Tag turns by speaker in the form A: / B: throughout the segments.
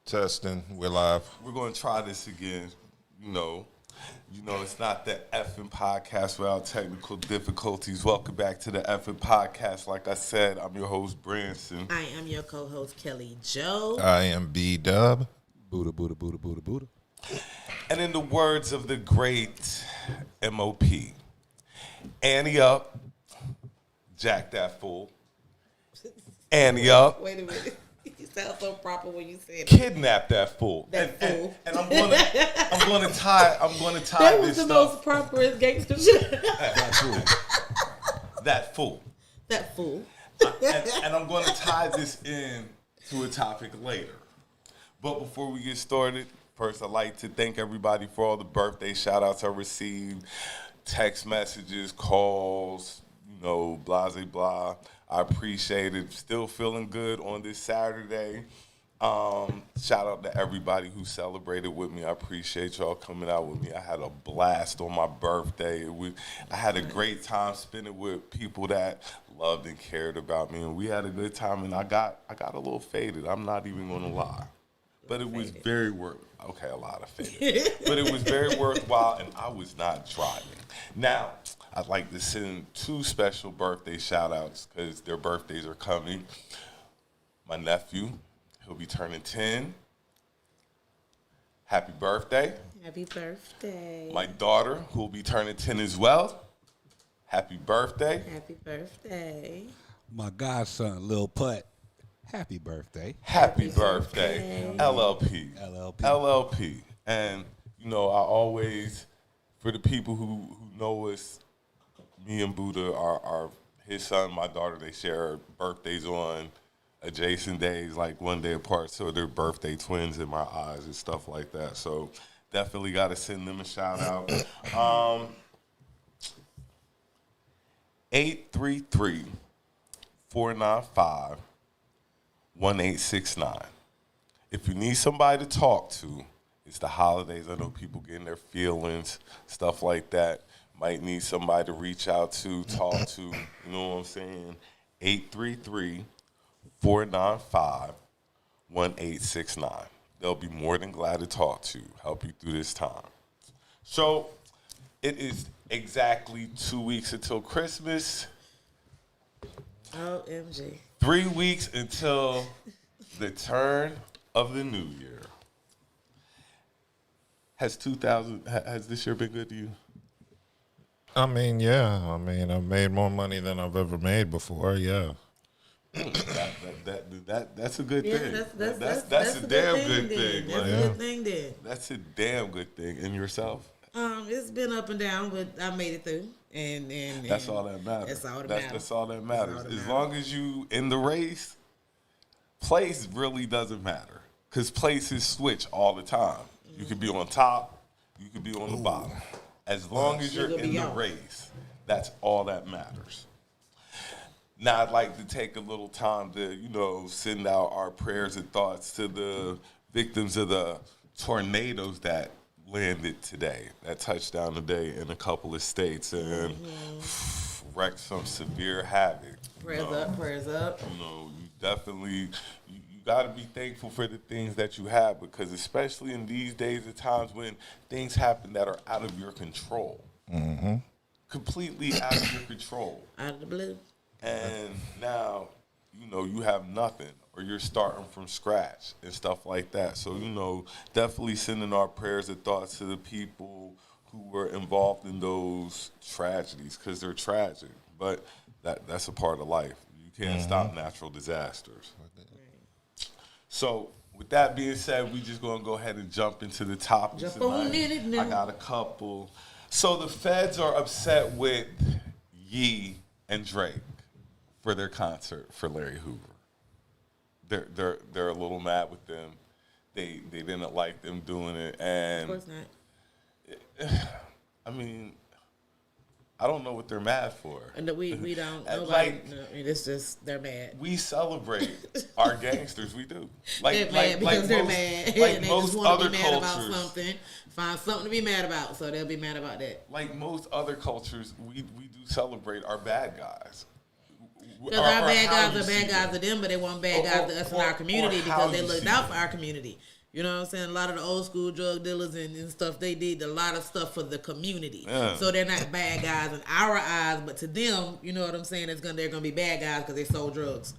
A: Testing. We're live.
B: We're going to try this again. You know, it's not the effing podcast without technical difficulties. Welcome back to the effing podcast. Like I said, I'm your host, Branson.
C: I am your co-host, Kelli Jo.
A: I am B.D.U.B.
D: Budha.
B: And in the words of the great M.O.P., Annie up, Jack that fool. Annie up.
C: Wait a minute. You sound so proper when you say it.
B: Kidnap that fool.
C: That fool.
B: And I'm gonna tie
C: That
B: this
C: was the
B: stuff.
C: most proper gangster shit.
B: That fool.
C: That fool.
B: And I'm gonna tie this in to a topic later. But before we get started, first I'd like to thank everybody for all the birthday shout outs I received, text messages, calls, blah, blah, blah. I appreciate it. Still feeling good on this Saturday. Shout out to everybody who celebrated with me. I appreciate y'all coming out with me. I had a blast on my birthday. I had a great time spending with people that loved and cared about me, and we had a good time. And I got a little faded. I'm not even gonna lie, but it was very a lot of faded, but it was very worthwhile, and I was not driving. Now, I'd like to send two special birthday shout-outs because their birthdays are coming. My nephew, he'll be turning 10. Happy birthday.
C: Happy birthday.
B: My daughter, who will be turning 10 as well. Happy birthday.
C: Happy birthday.
D: My godson, Lil Putt. Happy birthday.
B: Happy birthday. LLP.
D: LLP.
B: And, I always, for the people who know us, me and Buddha are his son, my daughter, they share birthdays on adjacent days, like one day apart, so they're birthday twins in my eyes and stuff like that. So definitely got to send them a shout out. 833-495-1869. If you need somebody to talk to, it's the holidays. I know people getting their feelings, stuff like that. Might need somebody to reach out to, talk to, you know what I'm saying? 833-495-1869. They'll be more than glad to talk to you, help you through this time. So it is exactly 2 weeks until Christmas.
C: OMG.
B: 3 weeks until the turn of the new year. Has this year been good to you?
A: I mean, yeah. I've made more money than I've ever made before, yeah.
B: That's a good thing.
C: That's
B: a damn good thing.
C: That's a good thing then.
B: That's a damn good thing. And yourself?
C: It's been up and down, but I made it through. And
B: that's all that matters.
C: That's all that matters.
B: That's all that matters. As long as you in the race, place really doesn't matter. Because places switch all the time. You could be on top, you could be on the bottom. As long as you're in the race, that's all that matters. Now, I'd like to take a little time to, send out our prayers and thoughts to the victims of the tornadoes that landed today, that touched down today in a couple of states and wreaked some severe havoc.
C: Prayers up.
B: You definitely, you got to be thankful for the things that you have, because especially in these days and times when things happen that are out of your control, completely out of your control.
C: Out of the blue.
B: And now, you have nothing, or you're starting from scratch and stuff like that. So, definitely sending our prayers and thoughts to the people who were involved in those tragedies, because they're tragic. But that's a part of life. You can't stop natural disasters. So, with that being said, we just going to go ahead and jump into the topics tonight. I got a couple. So, the feds are upset with Ye and Drake for their concert for Larry Hoover. They're a little mad with them. They didn't like them doing it, and
C: Of course not.
B: I mean, I don't know what they're mad for.
C: And we don't.
B: Like,
C: It's just they're mad.
B: We celebrate our gangsters. We do.
C: They're mad because they're mad.
B: Like
C: and they
B: most
C: just want to
B: other
C: be mad
B: cultures,
C: about something. Find something to be mad about, so they'll be mad about that.
B: like most other cultures, we do celebrate our bad guys.
C: Because our bad guys are bad guys to them, but they want bad guys to us in our community because they looked out for our community. You know what I'm saying? A lot of the old school drug dealers and stuff, they did a lot of stuff for the community.
B: Yeah.
C: So they're not bad guys in our eyes, but to them, you know what I'm saying, they're gonna be bad guys because they sold drugs.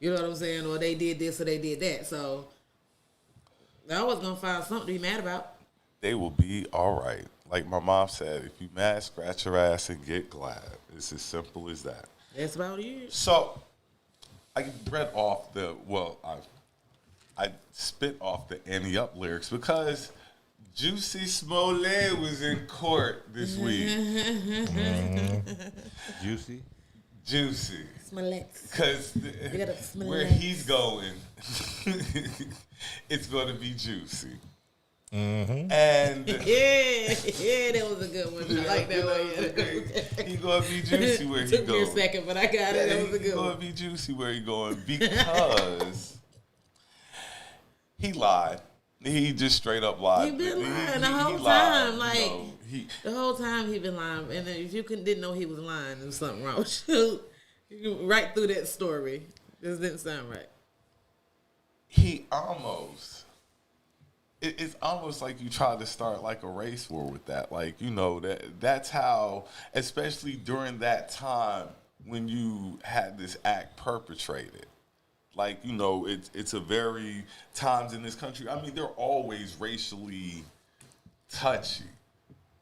C: You know what I'm saying? Or they did this or they did that. So they're always gonna find something to be mad about.
B: They will be all right. Like my mom said, if you mad, scratch your ass and get glad. It's as simple as that.
C: That's about it.
B: So I read off I spit off the Annie Up lyrics because Juicy Smollett was in court this week. Juicy.
C: Smollett.
B: Because where he's going, it's going to be juicy. Mm-hmm. And
C: yeah, that was a good one. I like that one.
B: He's going to be juicy where he going.
C: Took me a second, but I got it. That was a good one.
B: He's going to be juicy where he going because he lied. He just straight up lied.
C: He been lying the whole time. The whole time he been lying. And if you didn't know he was lying, there was something wrong. Right through that story. This didn't sound right.
B: He almost. It's almost like you tried to start like a race war with that. Like, you know, that's how, especially during that time when you had this act perpetrated. Like, you know, it's a very, times in this country, I mean, they're always racially touchy.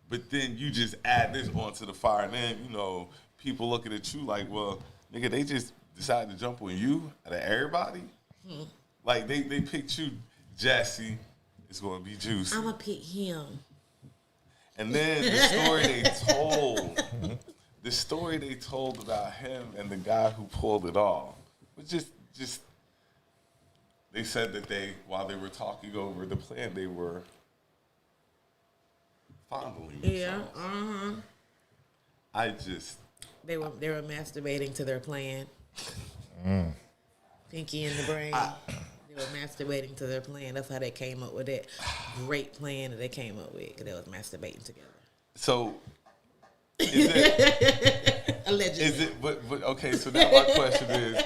B: But then you just add this onto the fire, and then, you know, people looking at you like, well, nigga, they just decided to jump on you out of everybody? Like, they picked you, Jesse. It's going to be juicy.
C: I'm going to pick him.
B: And then the story they told about him and the guy who pulled it off was just they said that while they were talking over the plan, they were fondling themselves.
C: Yeah, They were masturbating to their plan. Pinky in the brain. They were masturbating to their plan. That's how they came up with that great plan that they came up with, because they was masturbating together.
B: So, is it...
C: Allegedly.
B: Is it... But okay, so now my question is,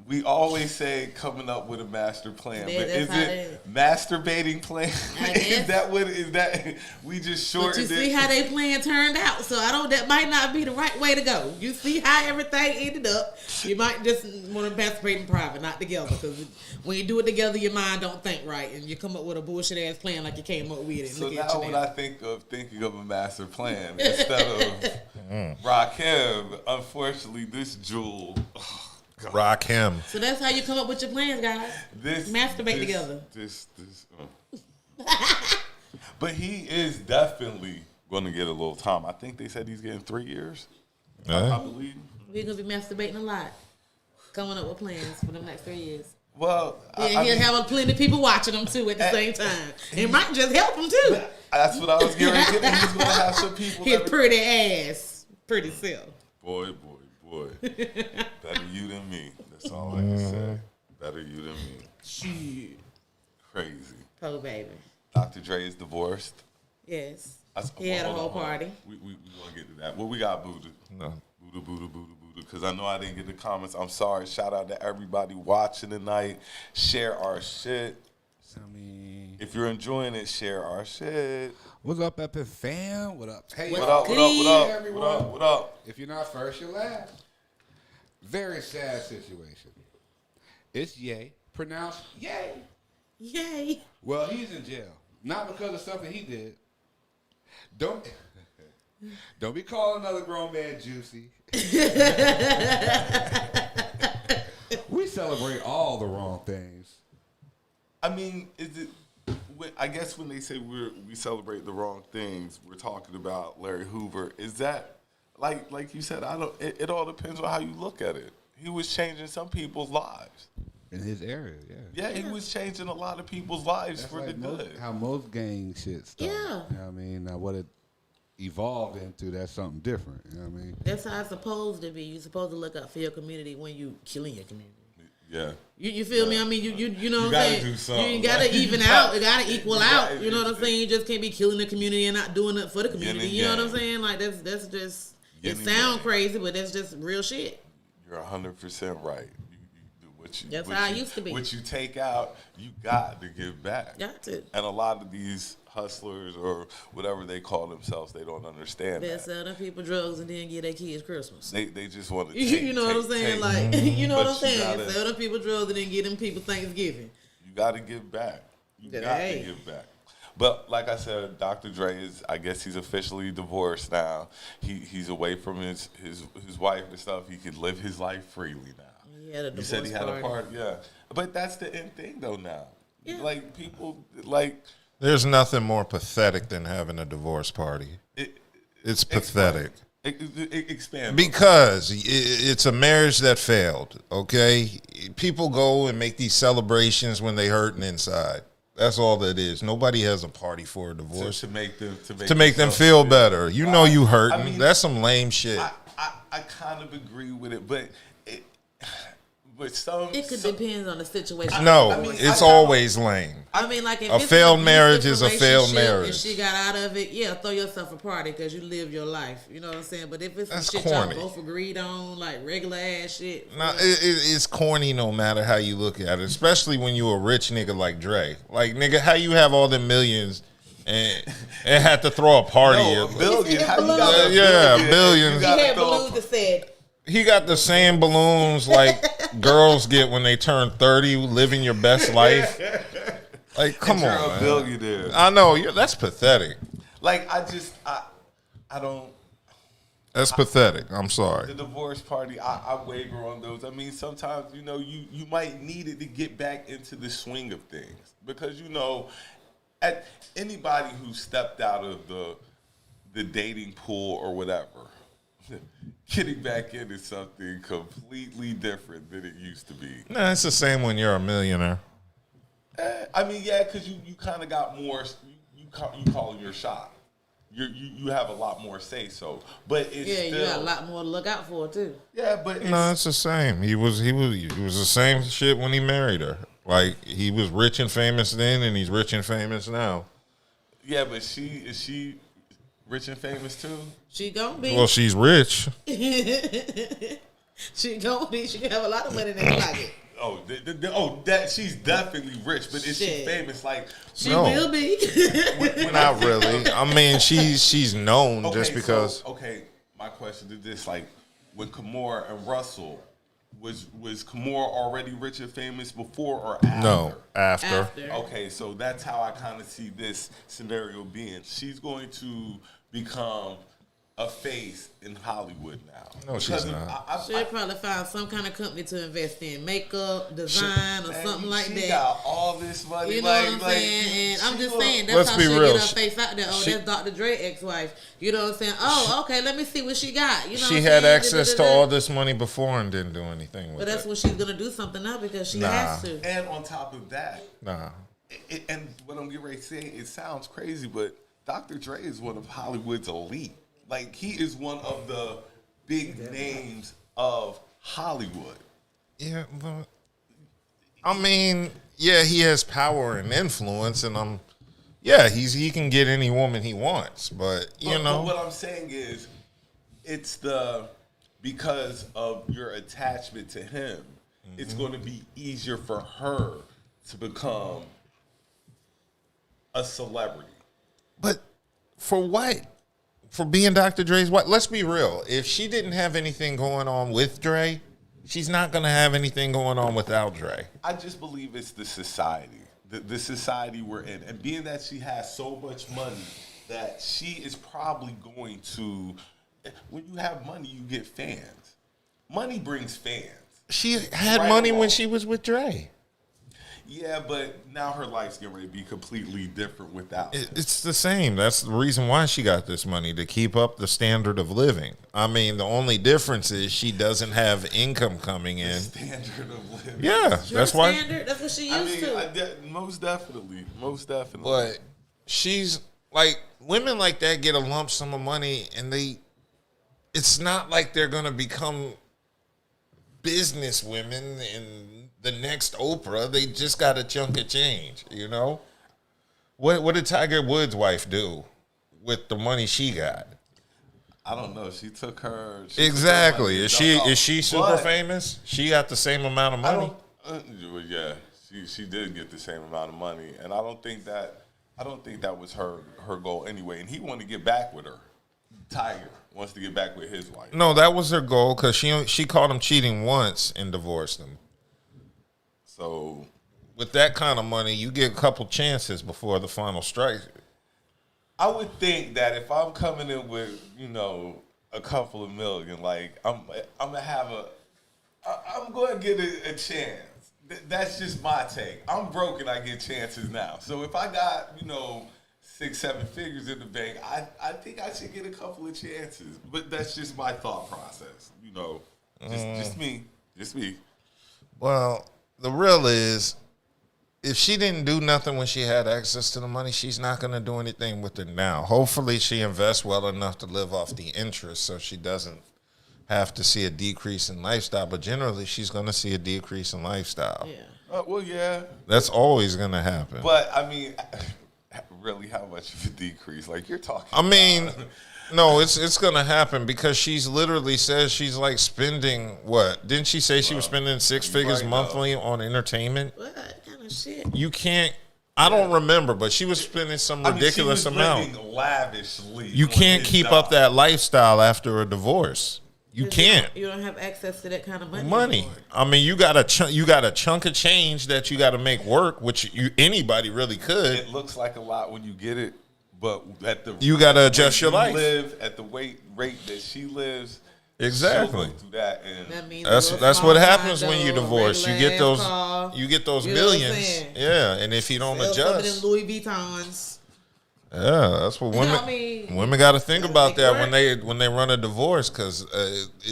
B: we always say coming up with a master plan, but is it masturbating plan? Is that we just shortened it?
C: But you see how they plan turned out, so that might not be the right way to go. You see how everything ended up. You might just want to masturbate in private, not together, because when you do it together, your mind don't think right, and you come up with a bullshit ass plan like you came up with it.
B: So now when I think of a master plan, instead of Rakim, unfortunately, this jewel.
A: Rock him.
C: So that's how you come up with your plans, guys. Masturbate together.
B: But he is definitely going to get a little time. I think they said he's getting 3 years. I believe.
C: We're going to be masturbating a lot. Coming up with plans for the next 3 years.
B: Well,
C: yeah, he'll have plenty of people watching him too at the same time. It might just help him too.
B: That's what I was getting. He's going to have some people.
C: His pretty ass. Pretty self.
B: Boy. Better you than me. That's all I can say. Better you than me.
C: Shit.
B: Crazy.
C: Oh, baby.
B: Dr. Dre is divorced.
C: Yes. He had a whole party.
B: We want to get to that. What we got, Buddha?
A: No.
B: Buddha. Because I know I didn't get the comments. I'm sorry. Shout out to everybody watching tonight. Share our shit. If you're enjoying it, share our shit.
D: What's up, Epic fam? What up? Hey,
B: What up?
D: everyone.
B: What up?
D: If you're not first, you're last. Very sad situation. It's Ye, pronounced Yay.
C: Yay.
D: Well, he's in jail. Not because of something he did. Don't be calling another grown man juicy. We celebrate all the wrong things.
B: I mean, I guess when they say we celebrate the wrong things, we're talking about Larry Hoover. Is that, like you said, it all depends on how you look at it. He was changing some people's lives.
D: In his area, yeah.
B: Yeah, he was changing a lot of people's lives for the good.
D: How most gang shit started.
C: Yeah.
D: You know what I mean? Now, what it evolved into, that's something different. You know what I mean?
C: That's how it's supposed to be. You're supposed to look out for your community when you killing your community.
B: Yeah.
C: You feel me? I mean, you know what I'm
B: gotta
C: saying?
B: do something.
C: You gotta even out. You gotta equal out. You know what I'm saying? You just can't be killing the community and not doing it for the community. You know what I'm saying? Like, that's just, it sounds crazy, but that's just real shit.
B: You're 100% right. The
C: That's how it used to be.
B: What you take out, you got to give back.
C: Got to.
B: And a lot of these hustlers or whatever they call themselves, they don't understand
C: They
B: that.
C: sell them people drugs and then give their kids Christmas.
B: They just want to
C: You know what I'm saying? Like, you know what I'm saying? Sell them people drugs and then give them people Thanksgiving.
B: You got to give back. You got to give back. But like I said, Dr. Dre is, I guess he's officially divorced now. He's away from his wife and stuff. He can live his life freely now.
C: He had a divorce
B: You said he had
C: party.
B: a party, yeah. But that's the end thing though now. Yeah. Like people, like.
A: There's nothing more pathetic than having a divorce party. It's pathetic.
B: Expand.
A: Because it's a marriage that failed, okay? People go and make these celebrations when they hurting inside. That's all that is. Nobody has a party for a divorce.
B: To make
A: them feel better. You know you hurting. I mean, that's some lame shit.
B: I kind of agree with it, but some...
C: It could depend on the situation.
A: No, it's always lame.
C: I mean, like if
A: a
C: it's
A: failed
C: an
A: marriage is a failed marriage.
C: And she got out of it, yeah, throw yourself a party because you live your life. You know what I'm saying? But if it's some shit
A: corny.
C: y'all both agreed on, like regular ass shit.
A: No, it's corny no matter how you look at it, especially when you a rich nigga like Dre. Like, nigga, how you have all the millions and had to throw a party?
B: No, a billion. How you
A: got billions.
C: He had balloons that said...
A: He got the same balloons like girls get when they turn 30, living your best life. Like, come on,
B: you're
A: man.
B: a billionaire.
A: I know, that's pathetic.
B: Like, I don't.
A: That's pathetic. I'm sorry.
B: The divorce party, I waver on those. I mean, sometimes, you might need it to get back into the swing of things. Because, at anybody who stepped out of the dating pool or whatever, getting back into something completely different than it used to be.
A: Nah, it's the same when you're a millionaire.
B: I mean, yeah, because you kind of got more. You calling your shot. You have a lot more say so, but it's still,
C: you got a lot more to look out for too.
B: Yeah, but
A: no, it's the same. He was the same shit when he married her. Like, he was rich and famous then, and he's rich and famous now.
B: Yeah, but is she rich and famous too?
C: She gonna be.
A: Well, she's rich.
C: She gonna be. She gonna have a lot of money in her pocket.
B: That she's definitely rich, but is she famous? Like,
C: she will be.
A: Not really. I mean, she's known just because.
B: My question is this: like, when Kimora and Russell was Kimora already rich and famous before or after?
A: No, after.
B: Okay, so that's how I kind of see this scenario being. She's going to become a face in Hollywood now.
A: No, she's not.
C: She'll probably find some kind of company to invest in, makeup, design, or something like that.
B: She got all this money.
C: You know what I'm saying? And I'm just saying, that's
A: let's
C: how
A: be
C: she'll
A: real.
C: get her face out there. Oh, that's Dr. Dre ex-wife. You know what I'm saying? Oh, okay, let me see what she got. You know
A: She
C: what
A: had
C: I'm saying?
A: access to all this money before and didn't do anything with it.
C: But that's what she's going to do something now because she has to.
B: And on top of that,
A: Nah.
B: And what I'm getting ready to say, it sounds crazy, but Dr. Dre is one of Hollywood's elite. Like, he is one of the big names of Hollywood.
A: Yeah, but I mean, yeah, he has power and influence, and he can get any woman he wants, but
B: But what I'm saying is, it's because of your attachment to him, it's going to be easier for her to become a celebrity.
A: But for what? For being Dr. Dre's wife? Let's be real. If she didn't have anything going on with Dre, she's not going to have anything going on without Dre.
B: I just believe it's the society, the society we're in. And being that she has so much money, that she is probably going to, when you have money, you get fans. Money brings fans.
A: She had money when she was with Dre.
B: Yeah, but now her life's getting ready to be completely different without him.
A: It's the same. That's the reason why she got this money, to keep up the standard of living. I mean, the only difference is she doesn't have income coming in.
B: Standard of living.
A: Yeah, that's why.
C: Standard. That's what she used to.
B: Most definitely.
A: But she's like, women like that get a lump sum of money, and it's not like they're gonna become business women and the next Oprah. They just got a chunk of change, What did Tiger Woods' wife do with the money she got?
B: I don't know. She took her.
A: Exactly. Is she super famous? She got the same amount of money.
B: Well, yeah, she did get the same amount of money, and I don't think that was her goal anyway. And he wanted to get back with her. Tiger wants to get back with his wife.
A: No, that was her goal because she caught him cheating once and divorced him.
B: So
A: with that kind of money, you get a couple chances before the final strike.
B: I would think that if I'm coming in with, a couple of million, like I'm going to get a chance. That's just my take. I'm broke and I get chances now. So if I got, 6-7 figures in the bank, I think I should get a couple of chances. But that's just my thought process. Just me.
A: Well, the real is, if she didn't do nothing when she had access to the money, she's not going to do anything with it now. Hopefully she invests well enough to live off the interest so she doesn't have to see a decrease in lifestyle. But generally, she's going to see a decrease in lifestyle.
C: Yeah.
B: Well, yeah.
A: That's always going to happen.
B: But, I mean, really, how much of a decrease? Like, you're talking
A: No, it's going to happen because she's literally says she's like spending what? Didn't she say she was spending 6 figures monthly on entertainment?
C: What kind of shit?
A: You can't. I don't remember, but she was spending some ridiculous
B: she was
A: amount.
B: Living lavishly.
A: You can't keep up that lifestyle after a divorce. You can't.
C: You don't have access to that kind of money.
A: Anymore. I mean, you got a chunk of change that you got to make work, which anybody really could.
B: It looks like a lot when you get it, but
A: you got to adjust your life.
B: Live at the rate that she lives.
A: Exactly.
B: Through that, and
C: that means
A: that's what happens when you divorce. You get those
C: you
A: millions. Yeah, and if you don't adjust,
C: Louis Vuittons.
A: Yeah, that's what women got to think about that when they run a divorce, because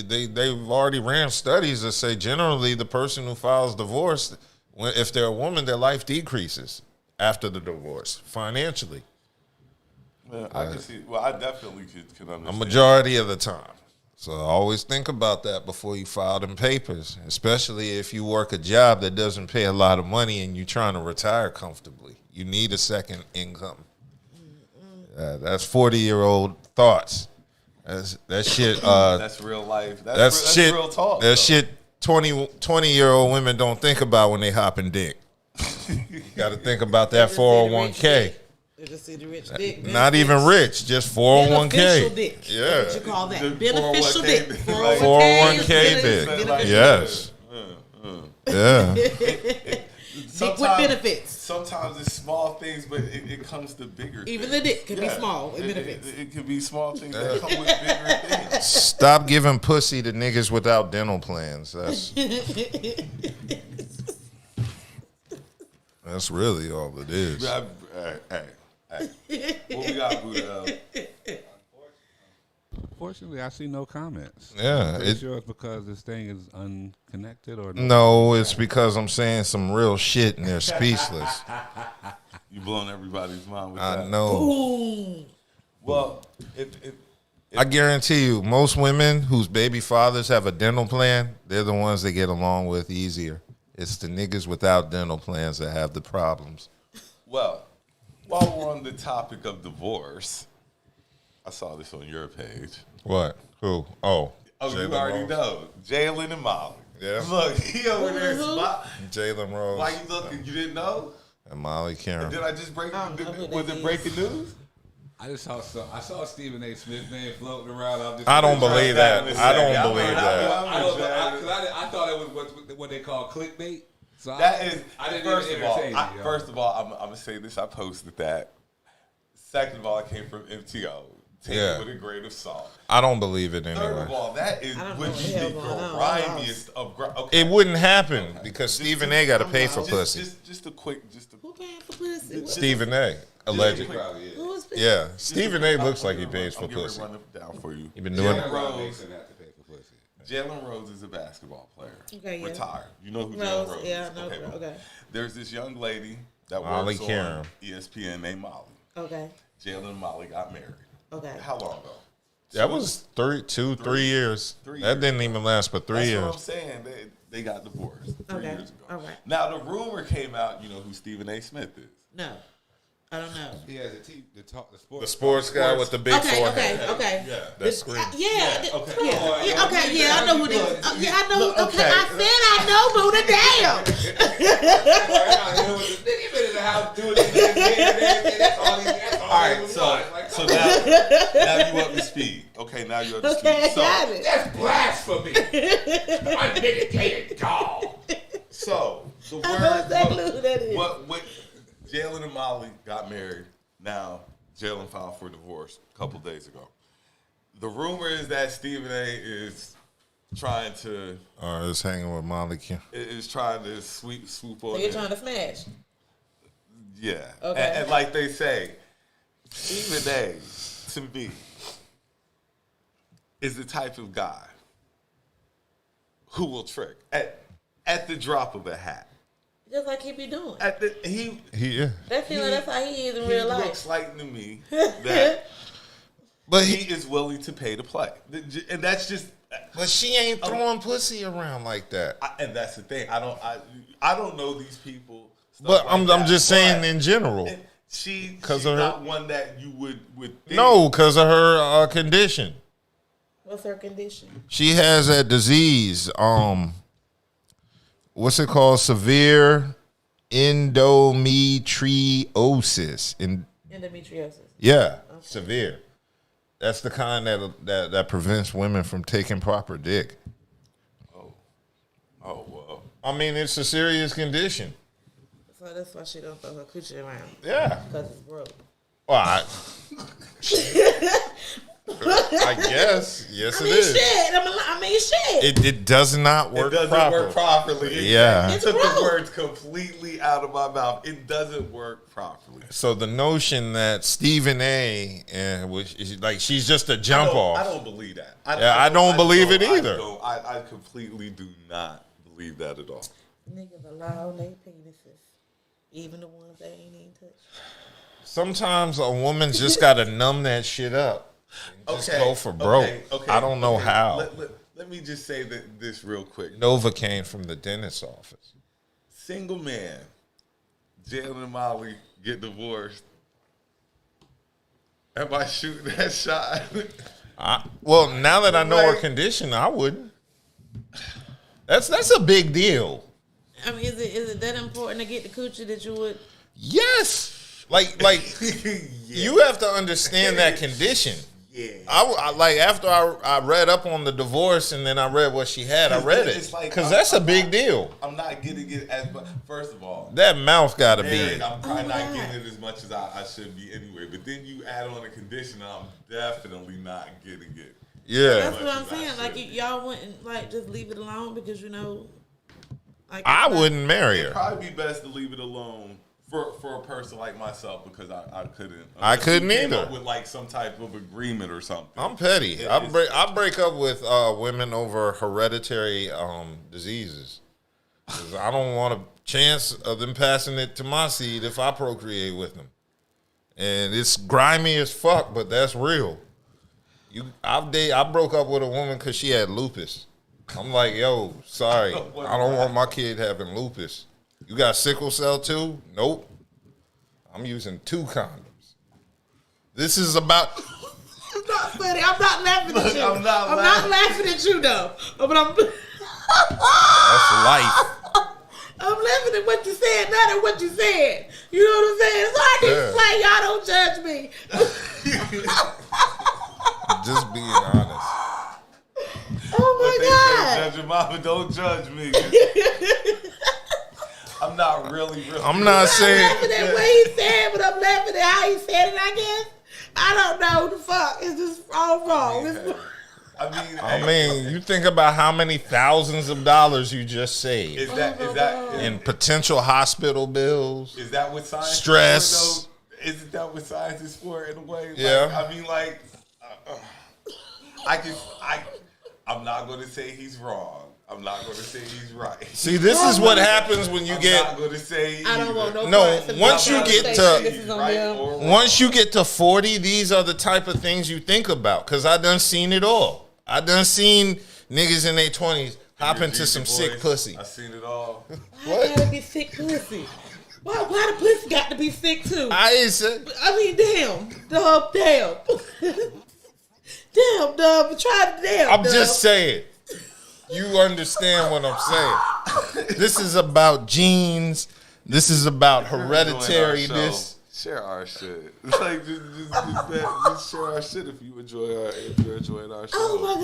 A: they've already ran studies that say generally the person who files divorce, if they're a woman, their life decreases after the divorce financially.
B: Yeah, I can see. Well, I definitely can understand.
A: A majority of the time. So always think about that before you file them papers, especially if you work a job that doesn't pay a lot of money and you're trying to retire comfortably. You need a second income. That's 40-year-old thoughts. That shit.
B: That's real life. That's
A: shit.
B: Real talk.
A: That shit 20-year-old women don't think about when they hopping dick. Got to think about that 401k.
C: They just see the rich dick.
A: Not even rich, just 401k.
C: Beneficial dick.
A: Yeah.
C: That's what you call that. Beneficial dick.
A: 401k dick. Yes. Yeah.
C: Dick with benefits.
B: Sometimes it's small things, but it comes to bigger
C: Even
B: things.
C: the dick can be small with benefits.
B: It can be small things that come with bigger things.
A: Stop giving pussy to niggas without dental plans. That's really all it is.
B: Hey. What we got, Buddha?
D: Fortunately, I see no comments.
A: Yeah.
D: Are you sure it's because this thing is unconnected or
A: no? It's because I'm saying some real shit and they're speechless.
B: You blowing everybody's mind with that.
A: I know.
C: Ooh.
B: Well,
A: I guarantee you, most women whose baby fathers have a dental plan, they're the ones that get along with easier. It's the niggas without dental plans that have the problems.
B: Well, while we're on the topic of divorce, I saw this on your page.
A: What? Who? Oh,
B: you already know. Jalen and Molly.
A: Yeah.
B: Look, he over there.
A: Jalen Rose.
B: Why you looking? You didn't know?
A: And Molly Karen.
B: Did I just break? Was it breaking news?
D: I just saw I saw Stephen A. Smith's name floating around.
A: I don't believe that. I don't believe that.
D: I thought it was what they call clickbait. So
B: that is.
D: I didn't
B: First of all, I'm gonna say this. I posted that. Second of all, it came from MTO. Take it with a grain of salt.
A: I don't believe it anyway.
B: Third of all, that is would be the grimiest of.
A: Okay. It wouldn't happen because Stephen A. got to pay for pussy.
B: Just a quick.
C: Who paying for pussy?
A: Stephen A. Allegedly.
C: Who's
A: Yeah, Stephen A. looks like he pays for pussy.
B: Run it down for you.
A: He been doing it.
B: Jalen Rose is a basketball player.
C: Okay, yeah.
B: Retired. You know who Jalen Rose is?
C: Yeah, no,
B: okay. There's this young lady that
A: Molly
B: works
A: Karen.
B: on ESPN named Molly.
C: Okay.
B: Jalen and Molly got married.
C: Okay.
B: How long ago?
A: That was 3 years. That didn't even last but 3 years.
B: That's what I'm saying. They got divorced 3 years ago.
C: All right.
B: Now, the rumor came out, you know who Stephen A. Smith is.
C: No. I don't know.
D: He has
A: The sports guy with the big forehead.
C: Okay.
B: Yeah.
A: That scream.
C: Yeah.
B: Okay.
C: Yeah, I know who this is. Yeah, I know. Okay, I said I know Buddha. Damn.
B: All right, so now you up to speed. Okay, now you up to speed.
C: Okay, I got it.
D: That's blasphemy. Unmedicated dog.
B: So the
C: I know exactly
B: word,
C: who that is.
B: what Jalen and Molly got married. Now Jalen filed for divorce a couple days ago. The rumor is that Stephen A. is trying to
A: Is hanging with Molly Kim.
B: is trying to swoop
C: So
B: on
C: you're
B: him.
C: trying to smash?
B: Yeah.
C: Okay.
B: And like they say, Stephen A. to me is the type of guy who will trick at the drop of a hat.
C: Just like he be doing.
A: Yeah.
C: That's how he is in
B: He
C: real life.
B: looks like to me that
A: But
B: he is willing to pay to play, and that's just.
A: But she ain't throwing pussy around like that.
B: And that's the thing. I don't know these people.
A: But
B: like
A: I'm
B: that,
A: just saying
B: but
A: in general.
B: she's
A: of her-
B: not one that you would think.
A: No, because of her condition.
C: What's her condition?
A: She has that disease. What's it called? Severe endometriosis.
C: Endometriosis.
A: Yeah, severe. That's the kind that prevents women from taking proper dick.
B: Oh well.
A: I mean, it's a serious condition.
C: So that's why she don't throw her coochie around.
A: Yeah.
C: Because it's broke.
A: Well, I guess. Yes,
C: I mean,
A: it is.
C: shit.
A: It does not work
B: It doesn't
A: properly.
B: work properly.
A: Yeah.
B: You
C: It's
B: took the
C: broke.
B: words completely out of my mouth. It doesn't work properly.
A: So the notion that Stephen A. Which is like she's just a jump off.
B: I don't believe that.
A: I don't believe it either.
B: I completely do not believe that at all.
C: Niggas allow their penises. Even the ones that ain't even touched.
A: Sometimes a woman just got to numb that shit up. And just go for broke.
B: Okay,
A: I don't know how.
B: Let me just say this real quick.
A: Nova came from the dentist's office.
B: Single man, Jalen and Molly get divorced. Am I shooting that shot?
A: Well, now that I know her
B: Like-
A: condition, I wouldn't. That's a big deal.
C: I mean, is it that important to get the coochie that you would?
A: Yes. Like
B: Yeah.
A: you have to understand that condition.
B: Yeah.
A: I like after I read up on the divorce and then I read what she had. I read it
B: It's like,
A: because that's a
B: I'm
A: big
B: not-
A: deal.
B: I'm not getting it as much. First of all,
A: That mouth got to be.
B: married, I'm probably not
C: God.
B: getting it as much as I should be anyway. But then you add on a condition, I'm definitely not getting it.
A: Yeah,
C: That's what I'm
B: much as I
C: saying. Like
B: should.
C: y'all wouldn't like just leave it alone because like
A: I wouldn't marry
B: It'd
A: her.
B: probably be best to leave it alone for a person like myself because I couldn't.
A: I couldn't
B: We came
A: either.
B: up with like some type of agreement or something.
A: I'm petty.
B: It-
A: I break up with women over hereditary diseases. 'Cause I don't want a chance of them passing it to my seed if I procreate with them. And it's grimy as fuck, but that's real. I broke up with a woman because she had lupus. I'm like, yo, sorry, I don't want my kid having lupus. You got sickle cell too? Nope. I'm using 2 condoms. This is about.
C: I'm not funny. I'm not laughing at you.
B: I'm not
C: laughing at you though. But I'm
A: That's life.
C: I'm laughing at what you said, not at what you said. You know what I'm saying? It's hard to
A: Yeah.
C: explain. Y'all don't judge me.
A: Just being honest.
C: Oh
B: But they
C: my
B: say,
C: God.
B: judge your mama, don't judge me. I'm not really.
A: I'm not
C: I'm
A: saying.
C: laughing at what he said, but I'm laughing at how he said it, I guess. I don't know the fuck. It's just all wrong.
A: I mean, you think about how many thousands of dollars you just saved
B: Is that
A: in potential hospital bills.
B: Is that what science
A: Stress.
B: is for, though? Isn't that what science is for in a way? Like,
A: Yeah.
B: I mean, like, I'm not going to say he's wrong. I'm not going to say he's right.
A: See, this is what happens when you
B: I'm
A: get.
B: not going to say
C: I don't want no
A: No,
C: parts of
A: once
C: this
A: you get
C: conversation.
A: to-
C: This is on
B: right
C: them.
B: or wrong.
A: Once you get to 40, these are the type of things you think about. Cause I done seen it all. I done seen niggas in their 20s hop
B: Your
A: into some
B: Jeezy
A: sick
B: boys,
A: pussy.
B: I seen it all.
C: I gotta be sick pussy. Why the pussy got to be sick too?
A: I ain't say.
C: I mean, damn, Dub, damn. Damn, Dub, try to damn,
A: I'm
C: Dub.
A: just saying. You understand what I'm saying. This is about genes. This is about hereditariness.
B: Share our shit. Like just share our shit if you're enjoying our show.
C: Oh my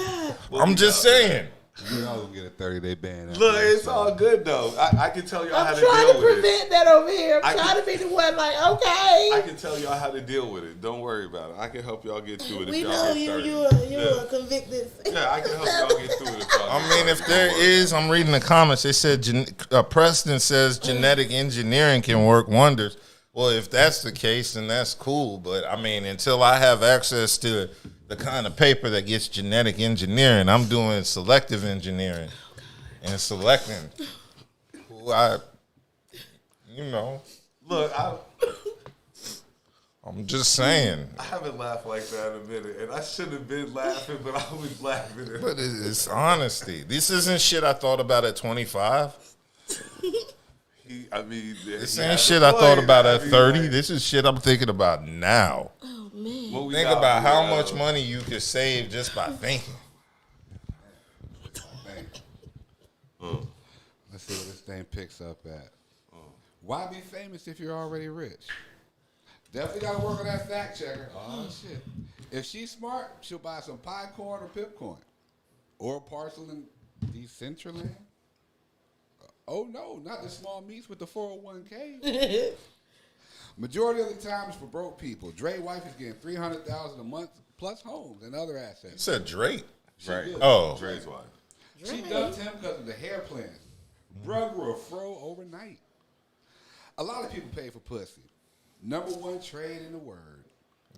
C: God.
A: I'm just saying.
D: You all gonna get a 30-day ban.
B: Look, it's all good though. I can tell y'all how
C: I'm
B: to
C: trying
B: deal
C: to
B: with it.
C: prevent that over here. I'm trying to be the one like, okay.
B: I can tell y'all how to deal with it. Don't worry about it. I can help y'all get through it if
C: We
B: y'all
C: know
B: get
C: you
B: 30.
C: you're a convicted.
B: Yeah, I can help y'all get through it if y'all
A: I
B: get
A: mean,
B: 30.
A: if there is, I'm reading the comments. They said Preston says genetic engineering can work wonders. Well, if that's the case, then that's cool. But I mean, until I have access to the kind of paper that gets genetic engineering, I'm doing selective engineering and selecting who
B: Look,
A: I'm just saying.
B: I haven't laughed like that in a minute, and I shouldn't have been laughing, but I was laughing.
A: But it's honesty. This isn't shit I thought about at 25. This ain't shit I thought about at 30. This is shit I'm thinking about now.
C: Oh man.
A: Think about how much money you could save just by thinking.
D: Let's see what this thing picks up at. Why be famous if you're already rich? Definitely got to work on that fact checker. Oh, shit. If she's smart, she'll buy some pie corn or pipcorn. Or a parcel in Decentraland. Oh, no, not the small meats with the 401k. Majority of the time is for broke people. Dre's wife is getting $300,000 a month plus homes and other
A: You
D: assets.
A: said Drake.
B: Right.
A: Oh.
B: Dre's wife.
D: She dumped him because of the hair plan. Bruh grew a fro overnight. A lot of people pay for pussy. Number one trade in the word.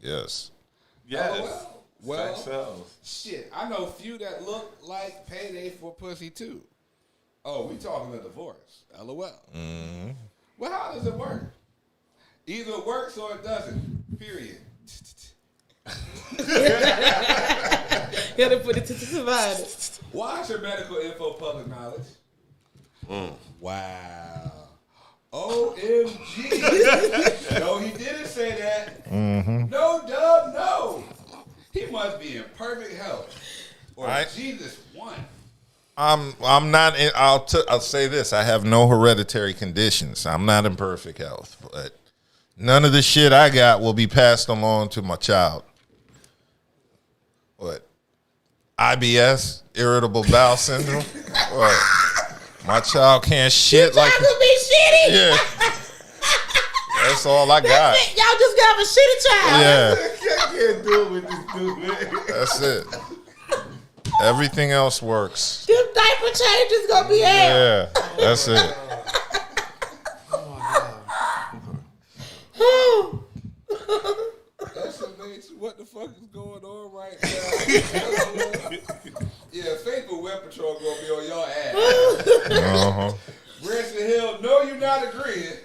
A: Yes.
B: Yes.
D: Well,
B: Sex sells.
D: shit, I know few that look like payday for pussy too. Oh, we talking a divorce. LOL. Mm-hmm. Well, how does it work? Either it works or it doesn't. Period.
C: Gotta put it to the provider.
D: Why is your medical info public knowledge? Wow. OMG. No, he didn't say that. Mm-hmm. No, Dub, no. He must be in perfect health. Or Jesus won.
A: I'm not. I'll say this. I have no hereditary conditions. I'm not in perfect health, but none of the shit I got will be passed along to my child. What? IBS, irritable bowel syndrome. What? My child can't shit like.
C: Y'all be shitty.
A: Yeah. That's all I got.
C: Y'all just got a shitty child.
A: Yeah.
B: I can't do it with this dude, man.
A: That's it. Everything else works.
C: Them diaper changes gonna be hell.
A: Yeah. That's it.
D: That's amazing. What the fuck is going on right now? Yeah, Faithful Web Patrol gonna be on your ass.
A: Uh-huh.
D: Branson Hill, no, you're not agreeing.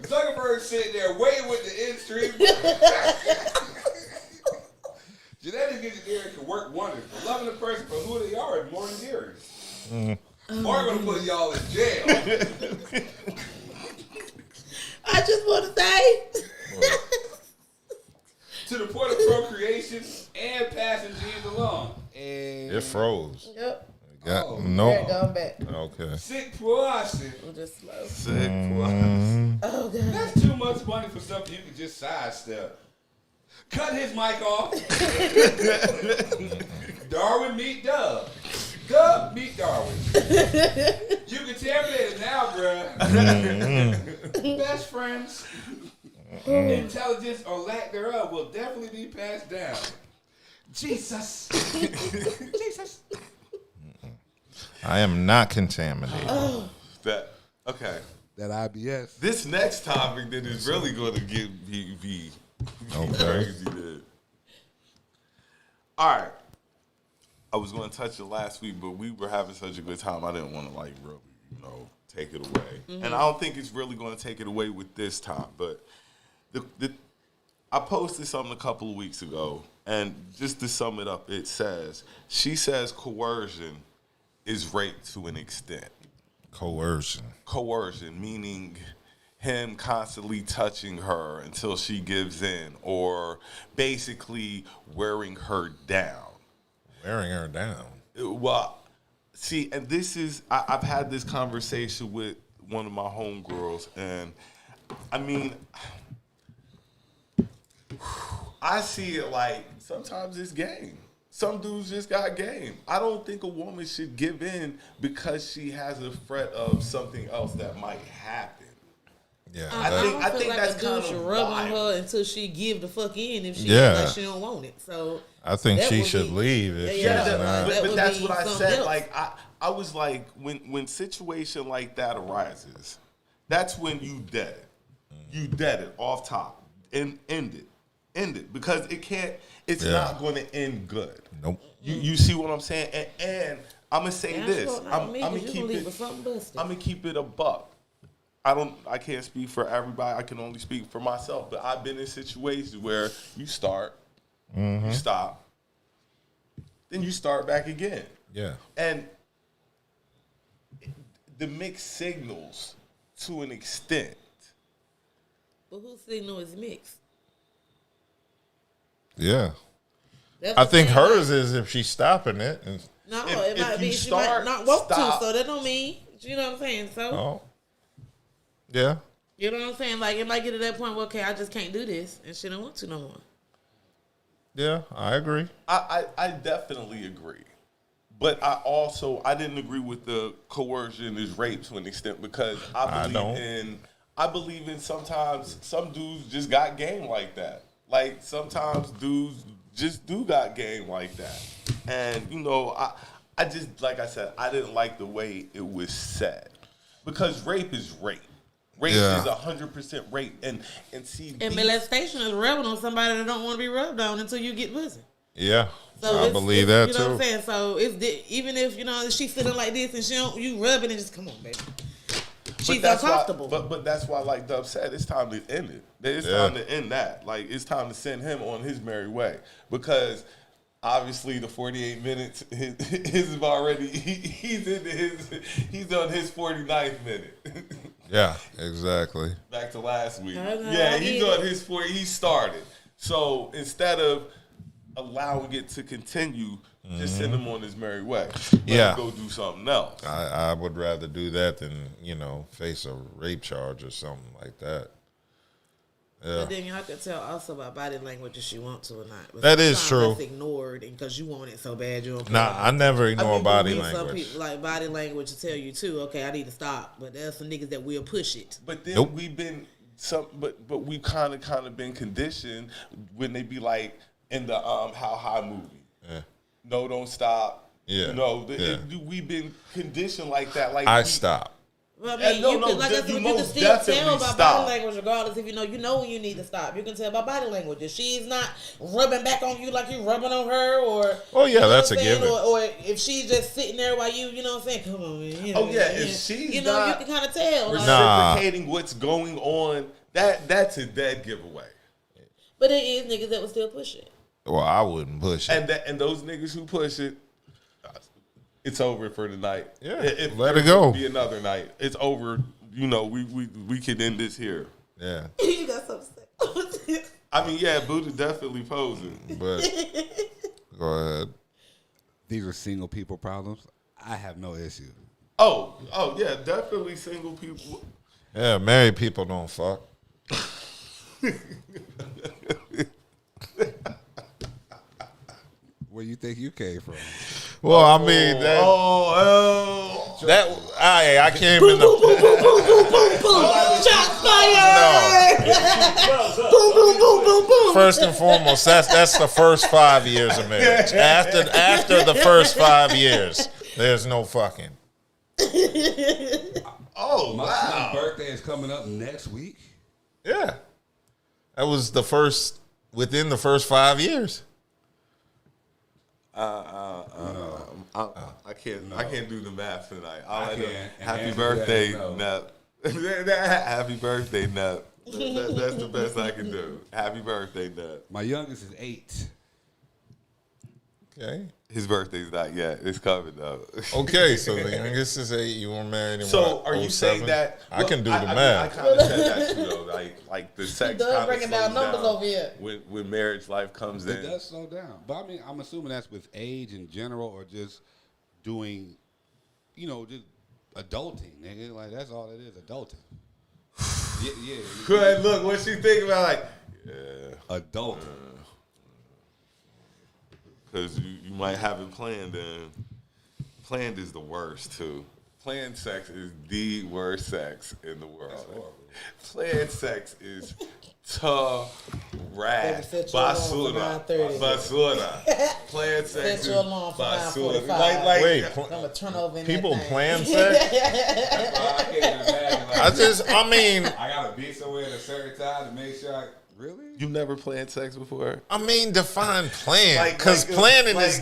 D: Zuckerberg sitting there waiting with the in-stream. Genetic engineering can work wonders. But loving a person for who they are is more endearing. Or gonna put y'all in jail.
C: I just want to say.
D: To the point of procreation and passing genes along. And
A: It froze.
C: Yep.
A: Got
C: There it
A: no.
C: gone back.
A: Okay.
D: sick Poison.
C: I'm just slow.
B: Sick.
C: Oh god.
D: That's too much money for something you can just sidestep. Cut his mic off. Darwin meet Dub. Dub meet Darwin. You contaminated now, bruh. Best friends. Intelligence or lack thereof will definitely be passed down. Jesus. Jesus.
A: I am not contaminated.
B: Okay.
D: That IBS.
B: This next topic that is really going to get be
A: Okay.
B: crazy. Dude. All right. I was going to touch it last week, but we were having such a good time. I didn't want to like really, take it away. And I don't think it's really going to take it away with this time. But I posted something a couple of weeks ago, and just to sum it up, it says, she says coercion is rape to an extent. Coercion, meaning him constantly touching her until she gives in, or basically wearing her down.
A: Wearing her down.
B: Well, see, and this is, I've had this conversation with one of my homegirls, and I mean, I see it like sometimes it's game. Some dudes just got game. I don't think a woman should give in because she has a threat of something else that might happen.
A: Yeah,
B: I think
C: like
B: that's
C: a dude
B: kind
C: should
B: of
C: rub on
B: wild.
C: her until she give the fuck in if she
A: Yeah.
C: like she don't want it. So
A: I think
C: that
A: she
C: would
A: should
C: be-
A: leave if she's
C: Yeah,
A: not.
C: that
B: But
C: would
B: that's
C: be
B: what I
C: something
B: said.
C: else.
B: Like I was like, when situation like that arises, that's when you dead it. You dead it off top and end it because it can't. It's
A: Yeah.
B: not going to end good.
A: Nope.
B: You see what I'm saying? And I'm gonna say this. I'm gonna keep it. I'm gonna keep it a buck. I can't speak for everybody. I can only speak for myself. But I've been in situations where you start, you stop, then you start back again.
A: Yeah.
B: And the mixed signals to an extent.
C: But whose signal is mixed?
A: Yeah.
C: That's
A: I
C: the
A: think
C: thing,
A: hers
C: like,
A: is if she's stopping it. And,
C: No,
B: if
C: it might
B: you
C: be she
B: start,
C: might not want
B: stop.
C: to, so that don't mean you know what I'm saying. So
A: oh. Yeah.
C: you know what I'm saying. Like it might get to that point where okay, I just can't do this, and she don't want to no more.
A: Yeah, I agree.
B: I definitely agree. But I didn't agree with the coercion is rape to an extent because I believe in sometimes some dudes just got game like that. Like sometimes dudes just do got game like that. And you know, I just like I said, I didn't like the way it was said. Because rape is rape. Rape
A: Yeah.
B: is 100% rape. And see
C: And molestation is rubbing on somebody that don't want to be rubbed on until you get pussy.
A: Yeah.
C: So
A: I believe that
C: you know
A: too.
C: what I'm saying? So even if you know she's sitting like this and she don't, you rub it and just come on, baby. She's uncomfortable.
B: But that's why, like Dub said, it's time to end it. It's time to end that. Like it's time to send him on his merry way because obviously the 48 minutes his is already he's on his 49th minute.
A: Yeah, exactly.
B: Back to last week.
C: know,
B: Yeah,
C: I
B: he's
C: get
B: on his 40. He started. So instead of allowing it to continue, just send him on his merry way. Let him go do something else.
A: I would rather do that than, face a rape charge or something like that. Yeah.
C: But then y'all can tell also by body language if she want to or not. But
A: That is
C: sometimes
A: true.
C: That's ignored because you want it so bad you don't.
A: Nah, I never ignore body
C: Some
A: language.
C: people like body language to tell you too. Okay, I need to stop. But there's some niggas that will push it.
B: But then
A: Nope.
B: we've been but we've kind of been conditioned when they be like in the How High movie.
A: Yeah.
B: No, don't stop.
A: Yeah.
B: We've been conditioned like that. Like
A: I stop.
C: Well, I mean,
B: No,
C: you
B: no,
C: can, like I
B: you
C: said, you can
B: most
C: still
B: definitely
C: tell by
B: stop.
C: body language, regardless if you know when you need to stop. You can tell by body language if she's not rubbing back on you like you rubbing on her, or
A: Oh, yeah,
C: you know
A: that's
C: what
A: a
C: I'm saying?
A: given.
C: Or if she's just sitting there while you know what I'm saying, come on, man.
B: Oh, yeah, if she's
C: you
B: not
C: can kind of tell. Like,
A: Nah.
B: reciprocating what's going on, that's a dead giveaway.
C: but there is niggas that will still push it.
A: Well, I wouldn't push it.
B: And those niggas who push it, it's over for the night.
A: Yeah,
B: If
A: let
B: there
A: it go.
B: would be another night. It's over. You know, we can end this here.
A: Yeah.
C: You got something to say.
B: I mean, yeah, Buddha definitely posing.
A: But go ahead.
D: These are single people problems. I have no issue.
B: Oh, yeah, definitely single people.
A: Yeah, married people don't fuck.
D: Where you think you came from?
A: Well, I mean that I came in the
C: Shots fired! Boom, boom, boom, boom, boom.
A: first and foremost. That's the first 5 years of marriage. After the first 5 years, there's no fucking.
B: Oh,
D: My
B: wow.
D: birthday is coming up next week.
A: Yeah, that was within the first 5 years.
B: I can't do the math tonight.
D: I can't.
B: Happy
D: And
B: birthday,
D: no.
B: Nep. Happy birthday, Nep. That's the best I can do. Happy birthday, Nep.
D: My youngest is 8.
A: Okay.
B: His birthday's not yet. It's coming though.
A: Okay, so the youngest is 8. You were married in
B: So
A: what,
B: are you
A: 07?
B: saying that?
A: I can do the
B: I
A: math.
B: kind of said that too, though. Like the sex
C: does
B: kind of
C: breaking down
B: slows
C: numbers
B: down
C: over here.
B: when marriage life comes
D: It
B: in.
D: does slow down. But I mean, I'm assuming that's with age in general or just doing, just adulting, nigga. Like, that's all it is, adulting. Yeah.
B: Good. Look, what she think about? Like,
D: Adulting.
B: because you might have it planned. And planned is the worst too. Planned sex is the worst sex in the world. Planned sex is
C: Baby, set your alarm for 9:30.
B: basura. Planned sex
C: Set
B: is
C: your alarm for
B: basura.
C: 9:45.
A: Wait,
C: I'm gonna turn over in
A: people
C: that thing.
A: plan sex?
D: I can't imagine. Like,
A: I mean,
D: I gotta be somewhere at a certain time to make sure really?
B: You never planned sex before?
A: define plan. Because planning is.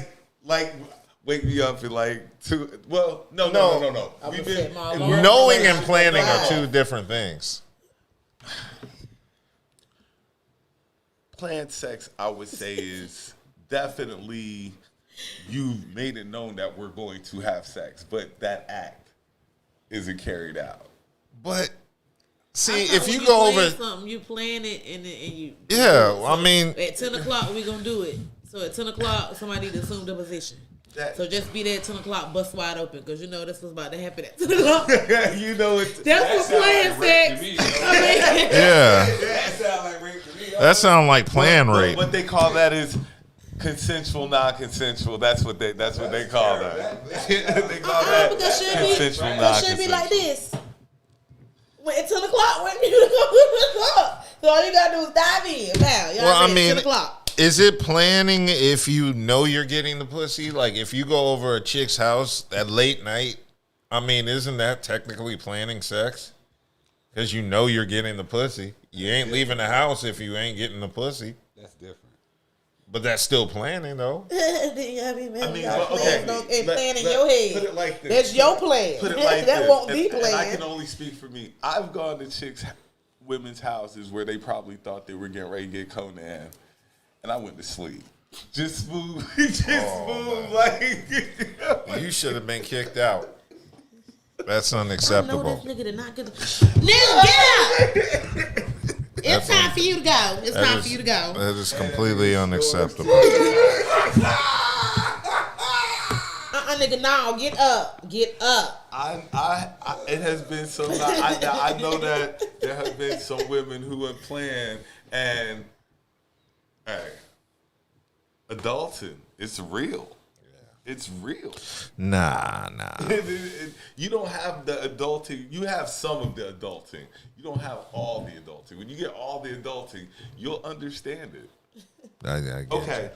B: Wake me up in like 2. Well, no.
C: I'm
B: We've
C: gonna
B: been
C: set my alarm.
A: Knowing and planning are 2 different things.
B: planned sex. I would say is definitely you've made it known that we're going to have sex, but that act isn't carried out.
A: But see,
C: I thought
A: if
C: when
A: you go
C: plan
A: over,
C: something, you plan it and you.
A: yeah,
C: So
A: I mean,
C: at 10 o'clock we gonna do it. So at 10 o'clock somebody need to assume the position. So just be there at 10 o'clock, bust wide open, because you know that's what's about to happen at 10 o'clock.
B: You know it.
C: That's what planned sex.
A: yeah,
D: That sounds like rape to me.
A: that sounds like plan rape.
B: What they call that is consensual, non-consensual. That's what they call that. They call that
C: Because
B: consensual,
C: it should be like
B: non-consensual.
C: this. When at 10 o'clock, when you go, so all you gotta do is dive in. Now, y'all
A: Well, I
C: ready?
A: mean,
C: 10 o'clock.
A: Is it planning if you know you're getting the pussy? Like if you go over a chick's house at late night, I mean, isn't that technically planning sex? Because you know you're getting the pussy. You ain't leaving the house if you ain't getting the pussy.
D: That's different.
A: But that's still planning, though.
C: I mean,
B: well, okay.
C: plan in your head.
B: Put it like this.
C: That's your plan.
B: Put it like
C: that
B: this.
C: won't be
B: And I
C: planned.
B: can only speak for me. I've gone to women's houses where they probably thought they were getting ready to get Conan, and I went to sleep. Just smooth, like.
A: You should have been kicked out. That's
C: I know
A: unacceptable.
C: this nigga did not get Nigga, get up! It's time for you to go. It's time for you to go.
A: That is completely unacceptable.
C: Nigga, no, get up. Get up.
B: It has been so. I know that there have been some women who have planned, and hey, adulting, it's real. It's real.
A: Nah.
B: You don't have the adulting. You have some of the adulting. You don't have all the adulting. When you get all the adulting, you'll understand it.
A: I get
B: Okay.
A: you.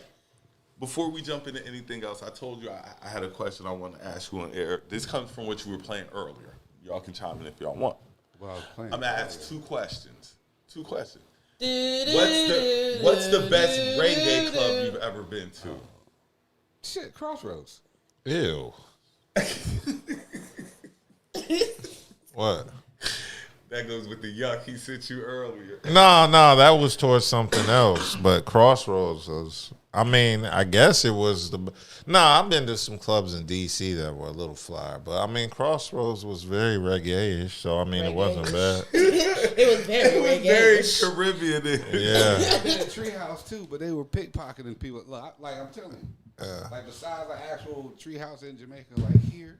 B: Before we jump into anything else, I told you I had a question I want to ask you on air. This comes from what you were playing earlier. Y'all can chime in if y'all want.
D: Well, I was playing.
B: I'm going to ask 2 questions. 2 questions.
C: What's
B: What's the best reggae club you've ever been to?
D: Shit, Crossroads.
A: Ew. What?
B: That goes with the yuck he sent you earlier.
A: No, that was towards something else. But Crossroads was, I mean, I guess it was the. I've been to some clubs in D.C. that were a little flyer. But, I mean, Crossroads was very reggae-ish. So, I mean, it wasn't bad.
C: It was very
B: Very
C: reggae.
B: Caribbean.
A: Yeah.
D: I've been at Treehouse too, but they were pickpocketing people. Look, I'm telling you, like besides the actual Treehouse in Jamaica, like here,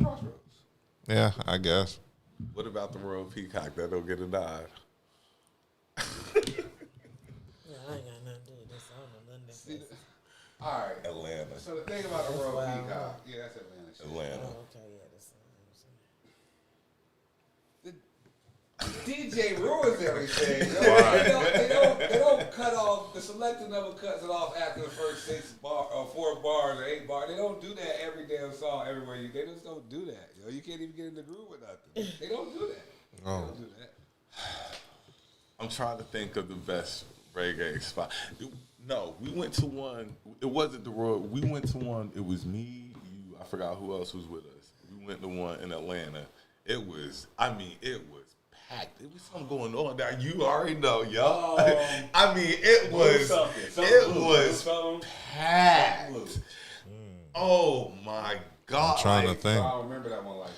D: Crossroads.
A: Yeah, I guess.
B: What about the Royal Peacock that don't get a nod?
C: I ain't got nothing to do with this. I don't know nothing.
D: All right,
B: Atlanta.
D: so the thing about the Royal Peacock, yeah, that's Atlanta. Shit.
B: Atlanta.
C: Oh, okay, yeah, that's
D: DJ ruins everything. They don't cut off the selector never cuts it off after the first 4 bars or 8 bars. They don't do that every damn song everywhere. They just don't do that. You can't even get in the groove with nothing. They don't do that. They don't do that.
B: I'm trying to think of the best reggae spot. No, we went to one. It wasn't the Royal. We went to one. It was me, you. I forgot who else was with us. We went to one in Atlanta. It was packed. There was something going on there. You already know, y'all. I mean, it was packed. Oh my God!
A: I'm trying to think.
D: I don't remember that one like that.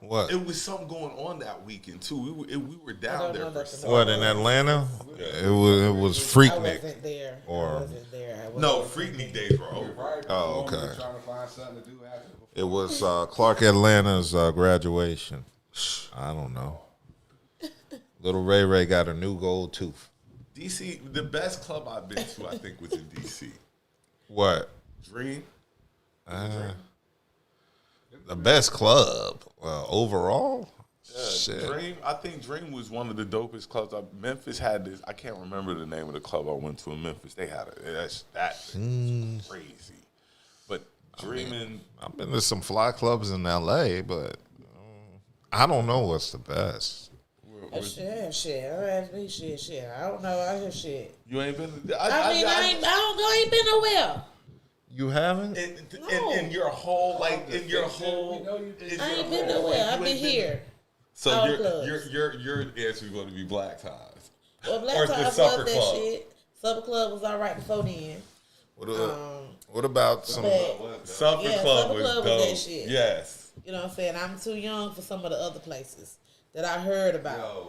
A: What?
B: It was something going on that weekend too. We were down there for something.
A: What in Atlanta? It was Freaknik.
C: I wasn't there.
A: Or-
C: I wasn't there. I wasn't
B: No,
C: there.
B: Freaknik days were over.
A: Oh, okay.
D: Trying to find something to do after.
A: It was Clark Atlanta's graduation. I don't know. Little Ray Ray got a new gold tooth.
B: DC, the best club I've been to, I think, was in DC.
A: What?
B: Dream.
A: The best club overall? Shit.
B: Dream. I think Dream was one of the dopest clubs. Memphis had this. I can't remember the name of the club I went to in Memphis. They had it. That's crazy. But Dreaming.
A: I've been to some fly clubs in L.A., but I don't know what's the best.
C: Shit. I ask me shit. I don't know. I hear shit.
B: You ain't been.
C: I ain't been nowhere.
A: You haven't?
B: In your whole
C: I ain't been nowhere. I've been here.
B: So
C: All
B: your answer is going to be Black Ties.
C: Well,
B: Or
C: Black
B: the
C: Ties
B: Supper
C: love that
B: Club.
C: shit. Supper Club was all right before then.
A: What about some?
B: Supper
C: Yeah,
B: Club
C: Supper
B: was
C: Club was
B: dope.
C: that shit.
B: Yes.
C: You know what I'm saying? I'm too young for some of the other places that I heard about.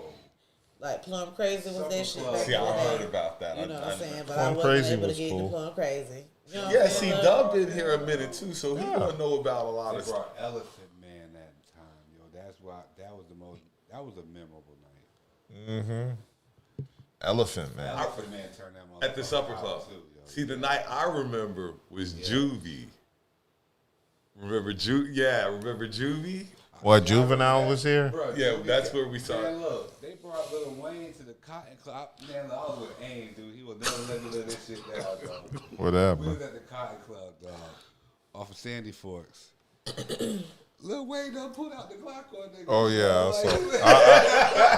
C: Like Plum Crazy was that shit back
B: See,
C: in
B: I
C: the
B: heard
C: day.
B: about that.
C: You know what I'm saying? But
A: Plum
C: I wasn't
A: Crazy
C: able to
A: was
C: get
A: cool.
C: into Plum Crazy. You know what
B: Yeah,
C: I'm
B: see,
C: saying?
B: Dub been here a minute too, so he don't know about a lot
D: They
B: of stuff.
D: brought Elephant Man that time, yo. That's why that was a memorable night.
A: Elephant Man.
D: Elephant Man turned that
B: At the Supper Club.
D: too, yo.
B: See, the night I remember was Juvie. Remember Juvie?
A: What, Juvenile was here?
D: Bro,
B: Yeah,
D: dude,
B: that's where we saw
D: Man,
B: it.
D: look, they brought Lil Wayne to the Cotton Club. Man, I was with Ames, dude. He will never let me live this shit down, dog. We
A: Whatever.
D: was at the Cotton Club, dog, off of Sandy Forks. Lil Wayne done pulled out the Glock on nigga.
A: Oh, yeah.
D: Like,
A: So,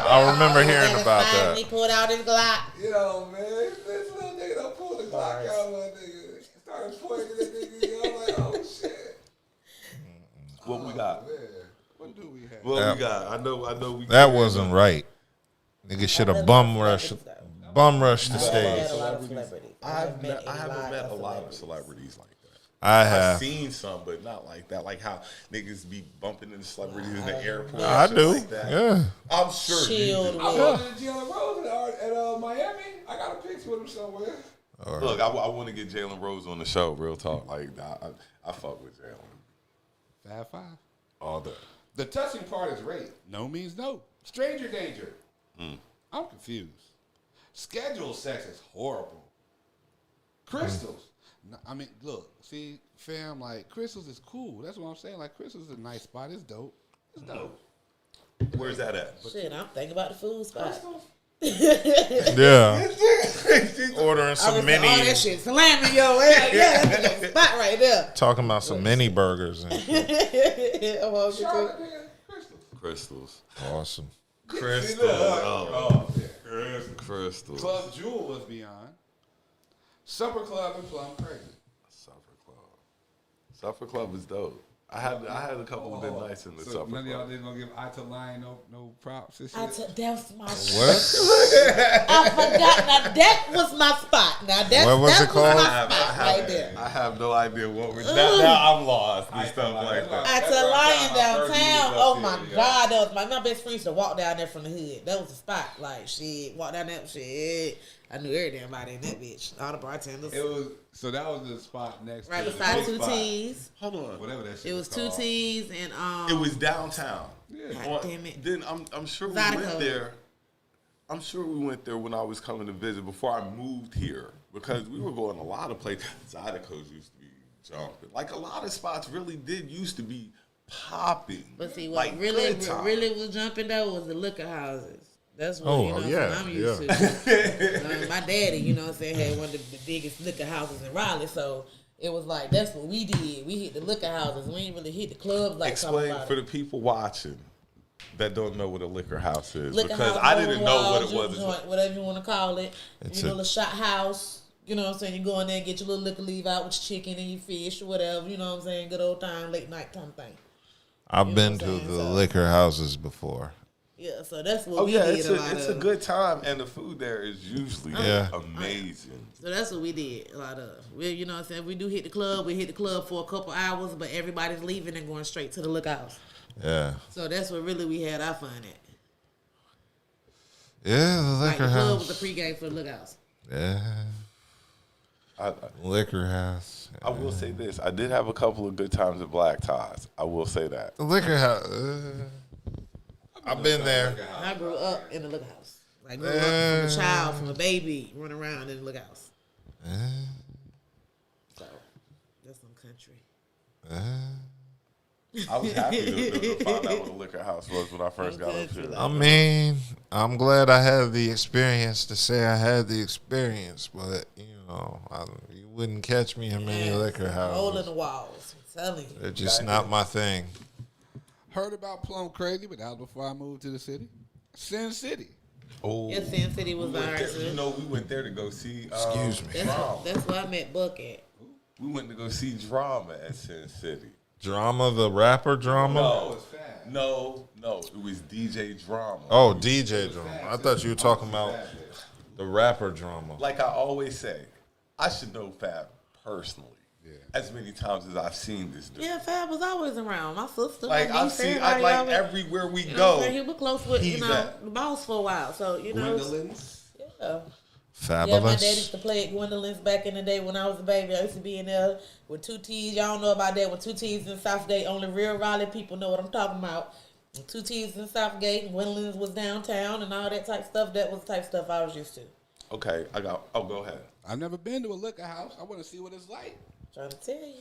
A: I remember hearing about
C: Finally
A: that.
C: pulled out his Glock.
D: yo, man, this little nigga done pulled the Glock out on nigga. Started pointing at nigga. Yo, I'm like, oh shit.
B: What we got?
D: Man, what do we have?
B: What we got? I know we
A: That wasn't right. Nigga should have bum rushed the
C: Met
A: stage.
C: a lot of celebrities.
B: I haven't met a lot of celebrities like that.
A: I
B: I've
A: have.
B: seen some, but not like that. Like how niggas be bumping into celebrities in the airport.
A: I
B: shit
A: do.
B: Like that.
A: Yeah.
B: I'm sure you
C: Chilled
B: do.
C: with.
D: I wanted Jalen Rose at Miami. I got a picture with him somewhere.
B: Look, I want to get Jalen Rose on the show. Real talk. Like I fuck with Jalen
D: Fab Five.
B: all day.
D: The touching part is rape. No means no. Stranger danger. I'm confused. Scheduled sex is horrible. Crystals. No, I mean, look, see, fam, like, crystals is cool. That's what I'm saying. Like, crystals is a nice spot. It's dope. It's dope.
B: Where's that at?
C: Shit, I'm thinking about the food spot.
A: Yeah. Ordering
C: I
A: some
C: was
A: mini.
C: all that shit. Salami, yo. Yeah, that's the spot right there.
A: Talking about some mini burgers and shit.
C: I'm hungry too.
D: Charlotte, nigga, crystals.
B: Crystals.
A: Awesome.
B: Crystals.
D: Oh, yeah.
B: Crystals.
D: Club Jewel was beyond. Supper Club and Plum Crazy.
B: Supper Club is dope. I had a couple of good nights in the
D: So
B: Supper
D: none of y'all
B: Club.
D: didn't gonna give Ita Lion no props and shit.
C: That was my
A: What?
C: I forgot. Now that was my spot. Now that
A: What was it called?
C: my spot right there.
B: I have no idea what we're now I'm lost and stuff like that.
C: At the Lion downtown. Oh my God, that was my best friend used to walk down there from the hood. That was the spot. Like shit, walk down there, shit. I knew everybody in that bitch. All the bartenders.
D: It was so that was the spot next
C: Right
D: to
C: beside
D: the
C: Two
D: big spot.
C: T's.
B: Hold on.
D: Whatever that shit
C: It was Two
D: called.
C: T's and
B: It was downtown.
C: God damn it.
B: Then I'm sure we
C: Zydeco.
B: went there. I'm sure we went there when I was coming to visit before I moved here because we were going a lot of places. Zydeco's used to be jumping. Like a lot of spots really did used to be popping.
C: But see, what
B: like
C: really
B: good time.
C: was jumping though was the liquor houses. That's what
A: Oh,
C: you know
A: yeah,
C: I'm used to. My daddy, you know what I'm saying, had one of the biggest liquor houses in Raleigh, so it was like that's what we did. We hit the liquor houses. We ain't really hit the clubs like
B: Explain
C: about
B: for
C: it.
B: the people watching that don't know what a liquor house is
C: Liquor
B: because
C: house,
B: I didn't know
C: wall,
B: what it
C: juice
B: was.
C: joint, whatever you want to call it.
A: It's
C: you know,
A: a-
C: the shot house. You know what I'm saying? You go in there and get your little liquor, leave out with your chicken and your fish or whatever. You know what I'm saying? Good old time, late night kind of thing.
A: I've
C: You know
A: been
C: what
A: to
C: I'm saying?
A: the
C: So-
A: liquor houses before.
C: Yeah, so that's what
B: Oh
C: we
B: yeah,
C: did.
B: it's a good time, and the food there is usually amazing.
C: So that's what we did a lot of. We, you know what I'm saying? We do hit the club. We hit the club for a couple hours, but everybody's leaving and going straight to the liquor house.
A: Yeah.
C: So that's what really we had our fun at.
A: Yeah, the
C: Like
A: liquor
C: the club
A: house.
C: was the pregame for the liquor house.
A: Yeah. Liquor house.
B: I will say this: I did have a couple of good times at Black Ties. I will say that.
A: The liquor house. I've been there.
C: I grew up in the liquor house. Like grew up from a child, from a baby, running around in the liquor house. So that's some country.
B: I was happy to find out what a liquor house was when I first got up here.
A: I mean, I'm glad I had the experience to say I had the experience, but you know, you wouldn't catch me in many liquor
C: Hole in
A: houses.
C: the walls. I'm telling you.
A: They're just not my thing.
D: Heard about Plum Crazy, but that was before I moved to the city. Sin City.
B: Oh,
C: Yes, Sin City was ours.
B: you know, we went there to go see.
A: Excuse me.
C: That's where I met Buck at.
B: We went to go see Drama at Sin City.
A: Drama, the rapper Drama?
B: No, it was DJ Drama.
A: Oh, DJ Drama. I thought you were talking about the rapper Drama.
B: Like I always say, I should know Fab personally. As many times as I've seen this dude.
C: Yeah, Fab was always around. My sister.
B: Like
C: my
B: I've
C: niece,
B: seen,
C: everybody always-
B: everywhere we
C: you know what I'm
B: go.
C: saying? He was close with,
B: he's at.
C: the boss for a while. So, you know. Yeah.
A: Fabulous.
C: Yeah, my dad used to play at Gwendolyn's back in the day when I was a baby. I used to be in there with 2 T's. Y'all don't know about that. With 2 T's in Southgate. Only real Raleigh people know what I'm talking about. 2 T's in Southgate. Gwendolyn's was downtown and all that type stuff. That was the type stuff I was used to.
B: Okay, go ahead.
D: I've never been to a liquor house. I want to see what it's like.
C: Trying to tell you.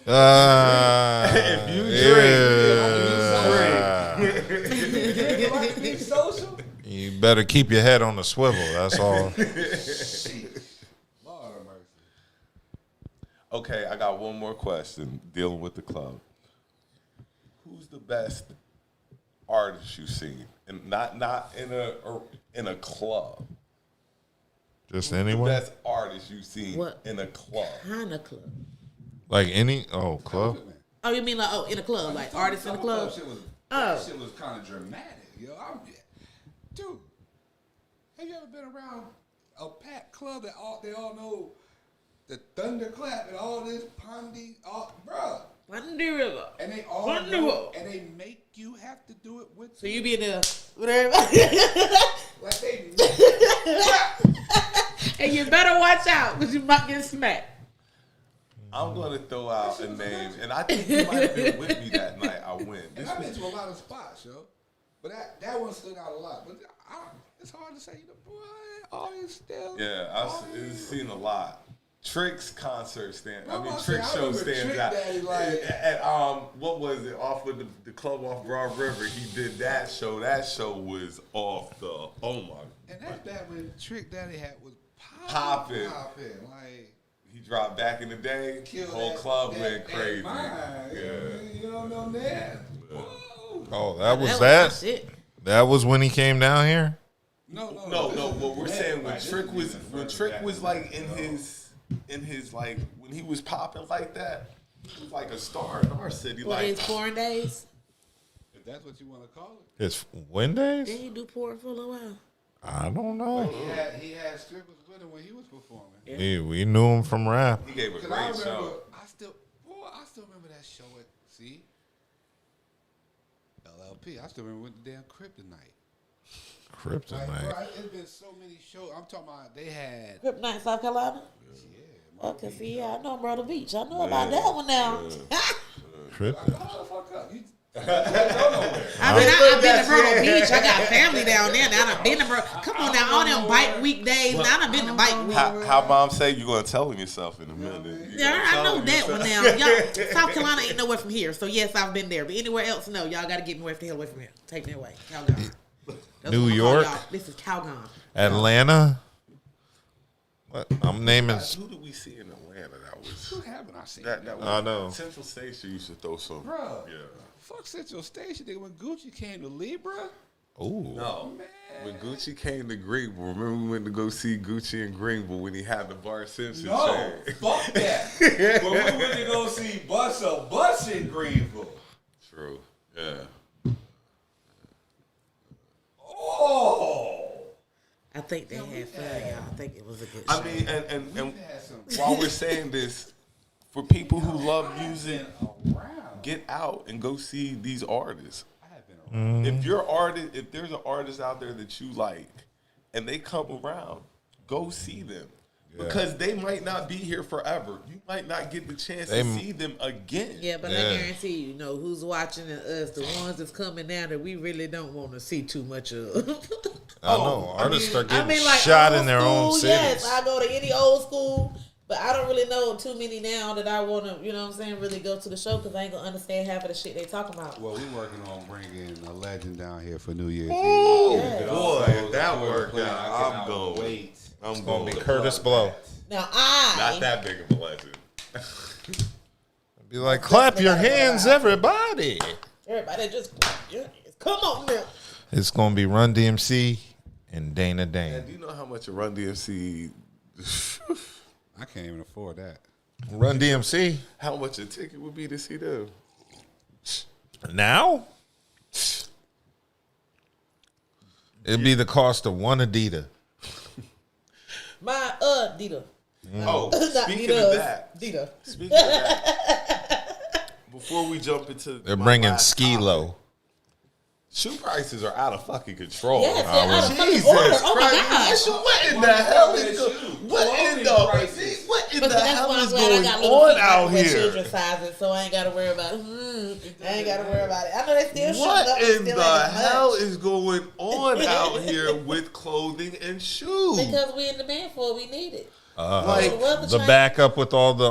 B: If you
D: Like to be social?
A: You better keep your head on the swivel. That's all.
D: Lord have mercy.
B: Okay, I got one more question dealing with the club. Who's the best artist you've seen? And not in a club.
A: Just
B: The
A: anyone?
B: best artist you've seen
C: What?
B: in a club.
C: Kind of club.
A: Like any? Oh, club?
C: Oh, you mean like in a club, like artists in the club?
D: That shit was kind of dramatic, yo. Dude, have you ever been around a packed club that they all know the thunderclap and all this pondy, bruh?
C: Pondy River.
D: And they all
C: Pondy
D: know,
C: River.
D: and they make you have to do it with.
C: So you be in there with everybody.
D: Like they.
C: And you better watch out because you might get smacked.
B: I'm gonna throw out a name, and I think you might have been with me that night. I went.
D: And I've been to a lot of spots, yo. But that one stood out a lot. But it's hard to say, boy, always still.
B: Yeah, I've seen a lot. Trick's concert stand.
D: Well,
B: Trick's show
D: remember
B: stands
D: Trick
B: out.
D: Daddy, like-
B: At what was it? Off of the club off Broad River. He did that show. That show was off the. Oh my.
D: And that's back when Trick Daddy was
B: Popping.
D: Like.
B: He dropped back in the day.
D: Killed
B: Whole
D: that-
B: club
D: that-
B: went
D: that
B: crazy.
D: mind.
B: Yeah.
D: You don't know that. Whoa.
A: Oh, that was
C: my
A: that?
C: shit.
A: That was when he came down here?
B: No. What we're saying when Trick was like in his like when he was popping like that, he was like a star in our city.
C: What
B: Like
C: is porn days?
D: If that's what you want to call it.
A: His Wednesdays?
C: Didn't he do porn for a little while?
A: I don't know.
D: He had strippers with him when he was performing.
A: We knew him from rap.
B: he gave a
D: Cause
B: great show.
D: I still remember that show at LLP. I still remember with the damn Kryptonite. Like,
A: Kryptonite.
D: bro, it's been so many shows. I'm talking about they had.
C: Kryptonite, South Carolina?
D: Yeah.
C: Okay, see, I know Myrtle Beach. I know about that one now.
A: Kryptonite.
D: Hold the fuck up.
C: I've been to Myrtle Beach. I got family down there. Now I've been to Myrtle. Come on now, all them bike weekdays. Now I've been to bike week.
B: How mom say you gonna tell him yourself in a minute?
C: Yeah, I know that one now. Y'all, South Carolina ain't nowhere from here. So yes, I've been there. But anywhere else, no. Y'all got to get me the hell away from here. Take me away. Calgon. That's
A: New
C: what I'm
A: York?
C: calling y'all. This is Calgon.
A: Atlanta? What? I'm naming.
B: Who did we see in Atlanta? That was
D: Who haven't I seen?
B: that was
A: I know.
B: Central Station used to throw some.
D: Bruh.
B: Yeah.
D: Fuck Central Station, nigga. When Gucci came to Libra,
A: Ooh.
B: No. When Gucci came to Greenville, remember we went to go see Gucci in Greenville when he had the Bart Simpson chain?
E: Fuck that. When we went to go see Bus in Greenville.
B: True. Yeah.
C: I think they had fun, y'all. I think it was a good show.
B: I mean, and while we're saying this, for people who love music, get out and go see these artists. If there's an artist out there that you like, and they come around, go see them. Because they might not be here forever. You might not get the chance to see them again.
C: Yeah, but I guarantee you know who's watching us, the ones that's coming now that we really don't want to see too much of.
A: I know. Artists are getting shot in their own cities.
C: Yes, I go to any old school, but I don't really know too many now that I want to, you know what I'm saying, really go to the show because I ain't going to understand half of the shit they talking about.
D: Well, we're working on bringing a legend down here for New Year's Eve.
B: Oh, boy, if that worked out, I'm going to wait.
A: I'm going to be Curtis Blow.
C: Now,
B: not that big of a legend.
A: Be like, clap your hands, everybody.
C: Everybody just clap your hands. Come on now.
A: It's going to be Run DMC and Dana Dane.
B: And do you know how much a Run DMC...
D: I can't even afford that.
A: Run DMC?
B: How much a ticket would be to see them?
A: Now? It'd be the cost of one Adidas.
C: My Dita.
B: Oh, speaking of that.
C: Dita.
B: Speaking of that. Before we jump into
A: They're bringing Ski-Lo.
B: Shoe prices are out of fucking control.
C: Yes, they're out of fucking
B: Jesus
C: order. Oh my
B: Christ.
C: gosh.
B: What in the hell is going on? What in the hell is going on out here?
C: Children's sizes, so I ain't got to worry about it. I ain't got to worry about it. I know they still
B: What in the hell is going on out here with clothing and shoes?
C: Because we in demand for it, we need it.
B: Like
A: The backup with all the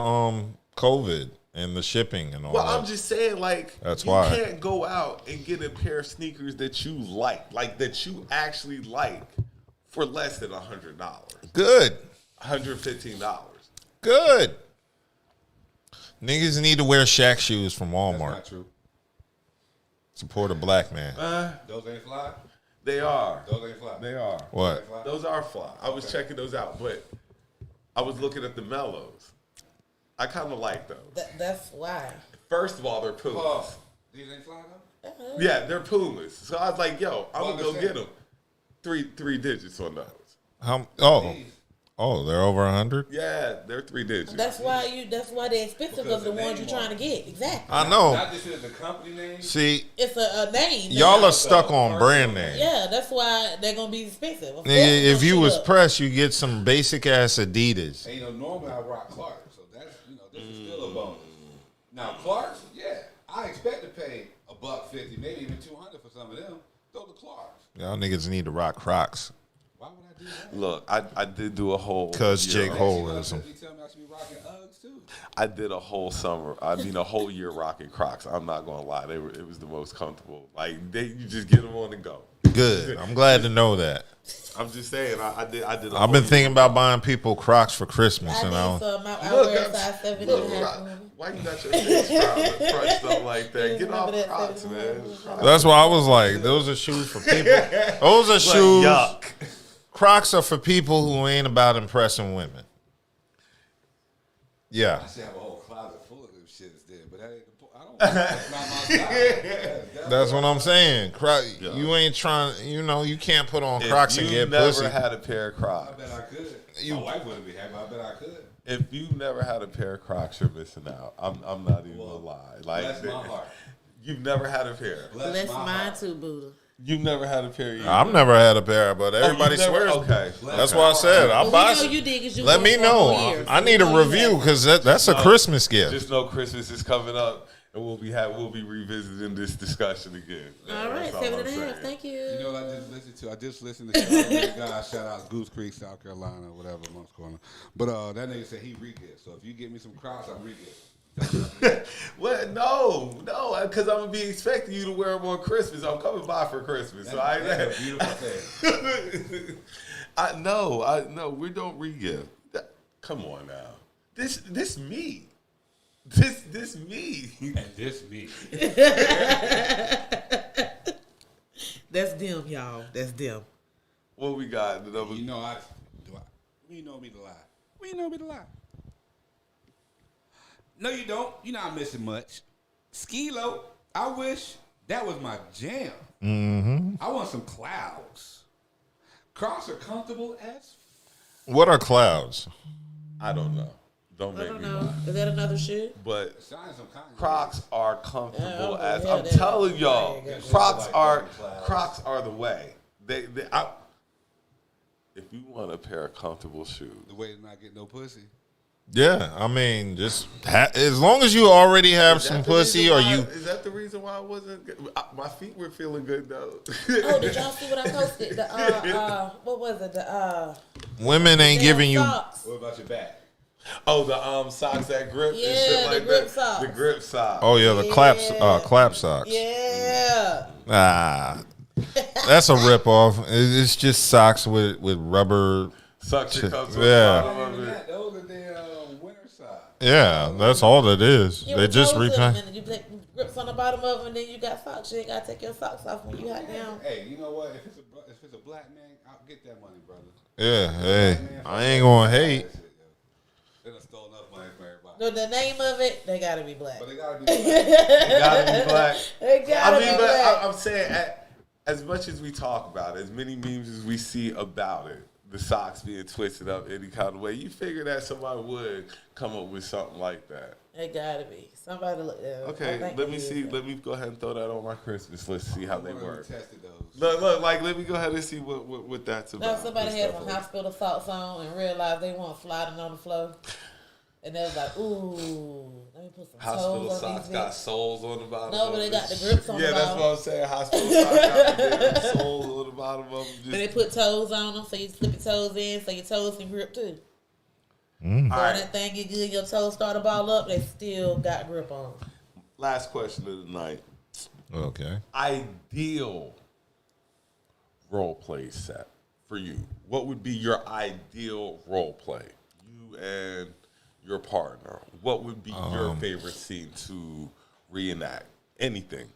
A: COVID and the shipping and all
B: well,
A: that.
B: I'm just saying, like,
A: That's
B: you
A: why.
B: can't go out and get a pair of sneakers that you like that you actually like, for less than $100.
A: Good.
B: $115.
A: Good. Niggas need to wear Shaq shoes from Walmart.
D: That's not true.
A: Support a black man.
D: Those ain't fly?
B: They are.
D: Those ain't fly.
B: They are.
A: What?
B: Those are fly. I was checking those out, but I was looking at the Mellows. I kind of like those.
C: That's why.
B: First of all, they're Pumas.
D: Oh, these ain't fly though?
B: Yeah, they're Pumas. So I was like, yo, I'm going to go get them. Three digits on those.
A: They're over 100?
B: Yeah, they're 3 digits.
C: That's why they're expensive because the ones you're trying to get. Exactly.
A: I know.
E: Not just the company name.
A: See,
C: It's a name.
A: y'all are stuck on brand name.
C: Yeah, that's why they're gonna be expensive. Of course,
A: Nigga, if you
C: they'll
A: was
C: shoot up.
A: pressed, you get some basic ass Adidas.
D: And normally I rock Clarks, so that's this is still a bonus. Now Clarks, yeah, I expect to pay $150, maybe even $200 for some of them. Those are Clarks.
A: Y'all niggas need to rock Crocs.
D: Why would I do that?
B: Look, I did do a whole...
A: Because Jake
B: year.
A: Hole is them.
D: You tell me I should be rocking Uggs too.
B: I did a whole summer. I mean, a whole year rocking Crocs. I'm not gonna lie, it was the most comfortable. Like you just get them on and go.
A: Good. I'm glad to know that.
B: I'm just saying, I did.
A: I've been thinking about buying people Crocs for Christmas,
C: I
A: and
C: need some. I
B: Look,
C: wear a size 7
B: look,
C: and a half.
B: why you got your face crunched up like that? Get off Crocs, man.
A: that's why I was like, those are shoes for people. Those are shoes.
B: Yuck.
A: Crocs are for people who ain't about impressing women. Yeah.
D: I should have a whole closet full of them shits there, but that ain't the point. I don't. That's not my style.
A: That's what I'm saying. You ain't trying, you can't put on Crocs and get pussy.
B: If you never had a pair of Crocs.
D: I bet I could. My wife wouldn't be happy. I bet I could.
B: If you've never had a pair of Crocs, you're missing out. I'm not even gonna lie. Like,
D: Bless my heart.
B: You've never had a pair.
C: Bless mine too, Buddha.
B: You've never had a pair either.
A: I've never had a pair, but everybody
B: you've never-
A: swears.
B: okay.
A: That's why I said I'll
C: Well,
A: buy
C: we know
A: some.
C: you did 'cause you
A: Let
C: wore
A: me
C: for
A: know.
C: 4 years.
A: I need a
C: We know you
A: review
C: have.
A: because that's a Christmas gift.
B: Just know Christmas is coming up, and we'll be revisiting this discussion again.
C: All right,
B: That's all
C: 7
B: I'm
C: and a half.
B: saying.
C: Thank you.
D: You know what I just listened to? I just listened to that guy, shout out Goose Creek, South Carolina, whatever, Monk's Corner. But that nigga said he re-gift. So if you get me some Crocs, I'm re-gift.
B: What? No, because I'm gonna be expecting you to wear them on Christmas. I'm coming by for Christmas, so I.
D: That's a beautiful thing.
B: No, we don't re-gift. Come on now, this me, this me.
D: And this me.
C: That's them, y'all. That's them.
B: What we got?
D: You know we know me to lie. We know me to lie. No, you don't. You're not missing much. Ski-Lo, I wish that was my jam. Mm-hmm. I want some clouds. Crocs are comfortable as.
A: What are clouds?
B: I don't know. Don't
C: I
B: make
C: don't
B: me
C: know.
B: lie.
C: Is that another shit?
B: But
D: Sign some kind.
B: Crocs are comfortable
C: Yeah,
B: as
C: yeah,
B: I'm
C: they
B: telling
C: are.
B: y'all.
C: Yeah, yeah,
B: Crocs are the way. If you want a pair of comfortable shoes,
D: The way to not get no pussy.
A: Yeah, I mean, just as long as you already have some pussy, or you.
B: Is that the reason why I wasn't good? My feet were feeling good though.
C: Oh, did y'all see what I posted? The what was it? The
A: Women ain't giving you.
C: socks.
D: What about your back?
B: Oh, the socks that grip and
C: Yeah,
B: shit like
C: the grip
B: that.
C: socks.
B: The grip socks.
A: Oh yeah, the clap socks.
C: Yeah.
A: Ah, that's a rip off. It's just socks with rubber.
B: Suction cups. On
A: Yeah.
B: the bottom of it.
D: Those are the winter socks.
A: Yeah, that's all it is.
C: Yeah,
A: They
C: with
A: just
C: toes in them,
A: repaint.
C: and you take grips on the bottom of them, and then you got socks. You ain't gotta take your socks off when you hot down.
D: Hey, you know what? If it's a black man, I'll get that money, brother.
A: Yeah, hey, I ain't gonna hate.
D: They done stole enough money from everybody.
C: No, the name of it, they gotta be black.
D: But they gotta be black.
B: It gotta be black.
C: They gotta be black.
B: I'm saying, as much as we talk about it, as many memes as we see about it, the socks being twisted up any kind of way, you figure that somebody would come up with something like that.
C: It gotta be. Somebody look.
B: Okay, let me see. Let me go ahead and throw that on my Christmas list. See how they work.
D: Tested those.
B: Look, like let me go ahead and see what that's about.
C: Now somebody
B: and
C: had
B: stuff
C: some
B: like-
C: hospital socks on and realized they weren't sliding on the floor, and they was like, "Ooh, let me put some
B: Hospital
C: toes on
B: socks
C: these
B: got
C: bitches."
B: soles on the bottom.
C: No, but
B: of
C: they
B: it.
C: got the grips on the
B: Yeah, that's
C: bottom.
B: what I'm saying. Hospital socks got the soles on the bottom of them.
C: But they put toes on them, so you slip your toes in, so your toes can grip too. So when
B: Alright.
C: that thing get good, your toes start to ball up, they still got grip on them.
B: Last question of the night.
A: Okay.
B: Ideal role play set for you. What would be your ideal role play? You and your partner. What would be your favorite scene to reenact? Anything.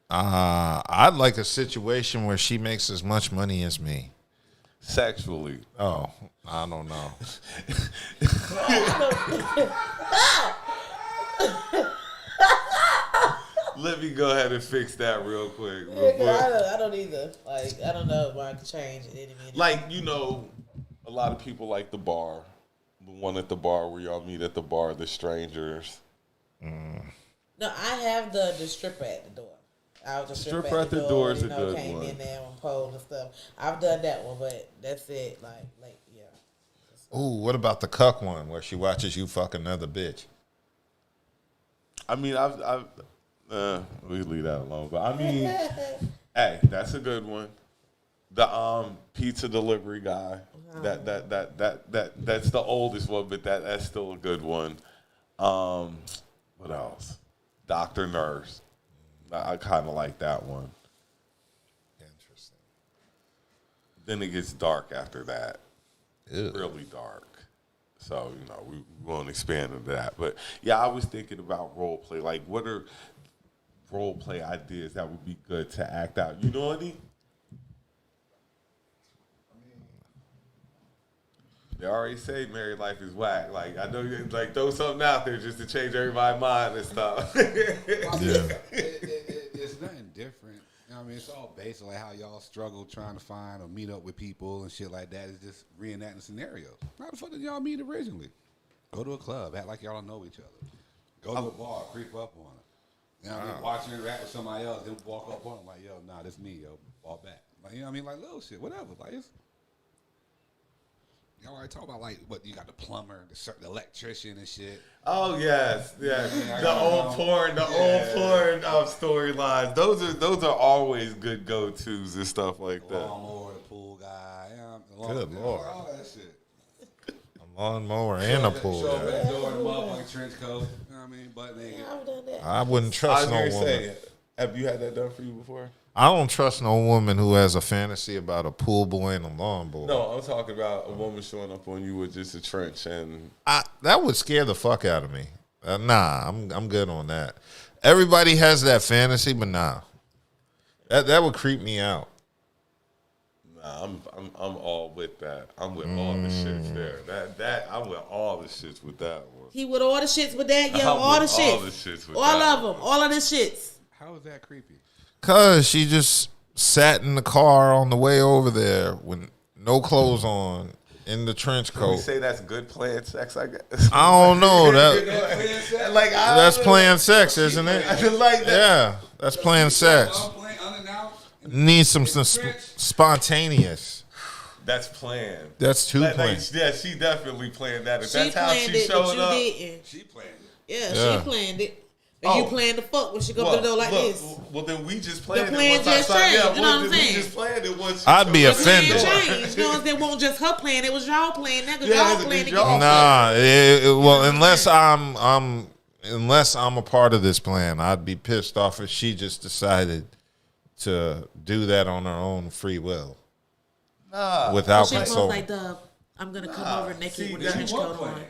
A: I'd like a situation where she makes as much money as me.
B: Sexually.
A: Oh, I don't know.
B: Let me go ahead and fix that real quick.
C: I don't either. Like, I don't know if I can change it any minute.
B: Like, you know, a lot of people like the bar. The one at the bar where y'all meet at the bar, the strangers.
C: No, I have the stripper at the door. I was just
B: Stripper at the door is a good
C: came
B: one.
C: in there on pole and stuff. I've done that one, but that's it. Like, yeah.
A: Ooh, what about the cuck one where she watches you fuck another bitch?
B: I mean, we leave that alone. But I mean, hey, that's a good one. The pizza delivery guy. That's the oldest one, but that's still a good one. What else? Doctor Nurse. I kind of like that one.
A: Interesting.
B: Then it gets dark after that.
A: Ew.
B: Really dark. So, you know, we won't expand into that. But, yeah, I was thinking about role play. Like, what are role play ideas that would be good to act out? You know any? They already say married life is whack. Like, I know you like throw something out there just to change everybody's mind and stuff.
A: Yeah.
D: It's nothing different. You know what I mean, it's all based on like how y'all struggle trying to find or meet up with people and shit like that. It's just reenacting scenarios. How the fuck did y'all meet originally? Go to a club, act like y'all don't know each other. Go to a bar, creep up on her. You know what I mean? Watch her interact with somebody else, then walk up on them like, yo, nah, this me, yo, fall back. Like, you know what I mean? Like little shit, whatever. Like it's. Y'all already talk about like what you got the plumber, the electrician and shit.
B: Oh yes, yeah.
D: Yeah,
B: The old porn
D: Yeah.
B: Storylines. Those are always good go tos and stuff like that.
D: Lawnmower, the pool guy.
A: Good Lord.
D: All that shit.
A: A lawnmower and a pool.
D: Show up
A: guy.
D: at the door in a motherfucking trench coat. You know what I mean? Butt naked.
C: I've done that.
A: I wouldn't
B: I
A: trust
B: was
A: no
B: gonna
A: woman.
B: say, have you had that done for you before?
A: I don't trust no woman who has a fantasy about a pool boy and a lawn boy.
B: No, I'm talking about a woman showing up on you with just a trench and
A: That would scare the fuck out of me. Nah, I'm good on that. Everybody has that fantasy, but nah, that would creep me out.
B: nah, I'm all with that. I'm with all the shits there. That I'm with all the shits with that one.
C: He with all the shits with that, yo.
B: I'm
C: All the
B: with all the
C: shits.
B: shits with
C: All
B: that
C: of them. All of the shits.
D: How is that creepy?
A: Cause she just sat in the car on the way over there when no clothes on, in the trench
B: Can we
A: coat.
B: say that's good playing sex? I guess.
A: I don't know that.
B: Like
A: That's playing sex, isn't
B: I
A: it?
B: just like that.
A: Yeah, that's playing sex. Need some spontaneous.
B: That's playing.
A: That's too playing.
B: Yeah, she definitely playing that. If
C: She
B: that's how
C: planned
B: she
C: it, but
B: showed
C: you
B: up.
C: didn't.
D: She playing it.
C: Yeah,
A: Yeah.
C: she planned it. And you planned to fuck when she go to the door like
B: look,
C: this.
B: Well, then we just played
C: The
B: it.
C: plan
B: once I
C: just
B: saw-
C: changed,
B: yeah,
C: you know what I'm
B: we
C: saying?
B: just played it once.
A: I'd be
C: The plan
A: offended.
C: changed. You know what I'm saying? It wasn't just her plan. It was y'all playing. That 'cause
B: Yeah,
C: y'all
B: it's
C: playing to
B: y'all.
C: get
A: Nah, well, unless I'm a part of this plan, I'd be pissed off if she just decided to do that on her own free will
B: Nah.
A: without
C: She was
A: consult.
C: like, I'm gonna come over naked
B: see,
C: with
B: that
C: a trench coat on.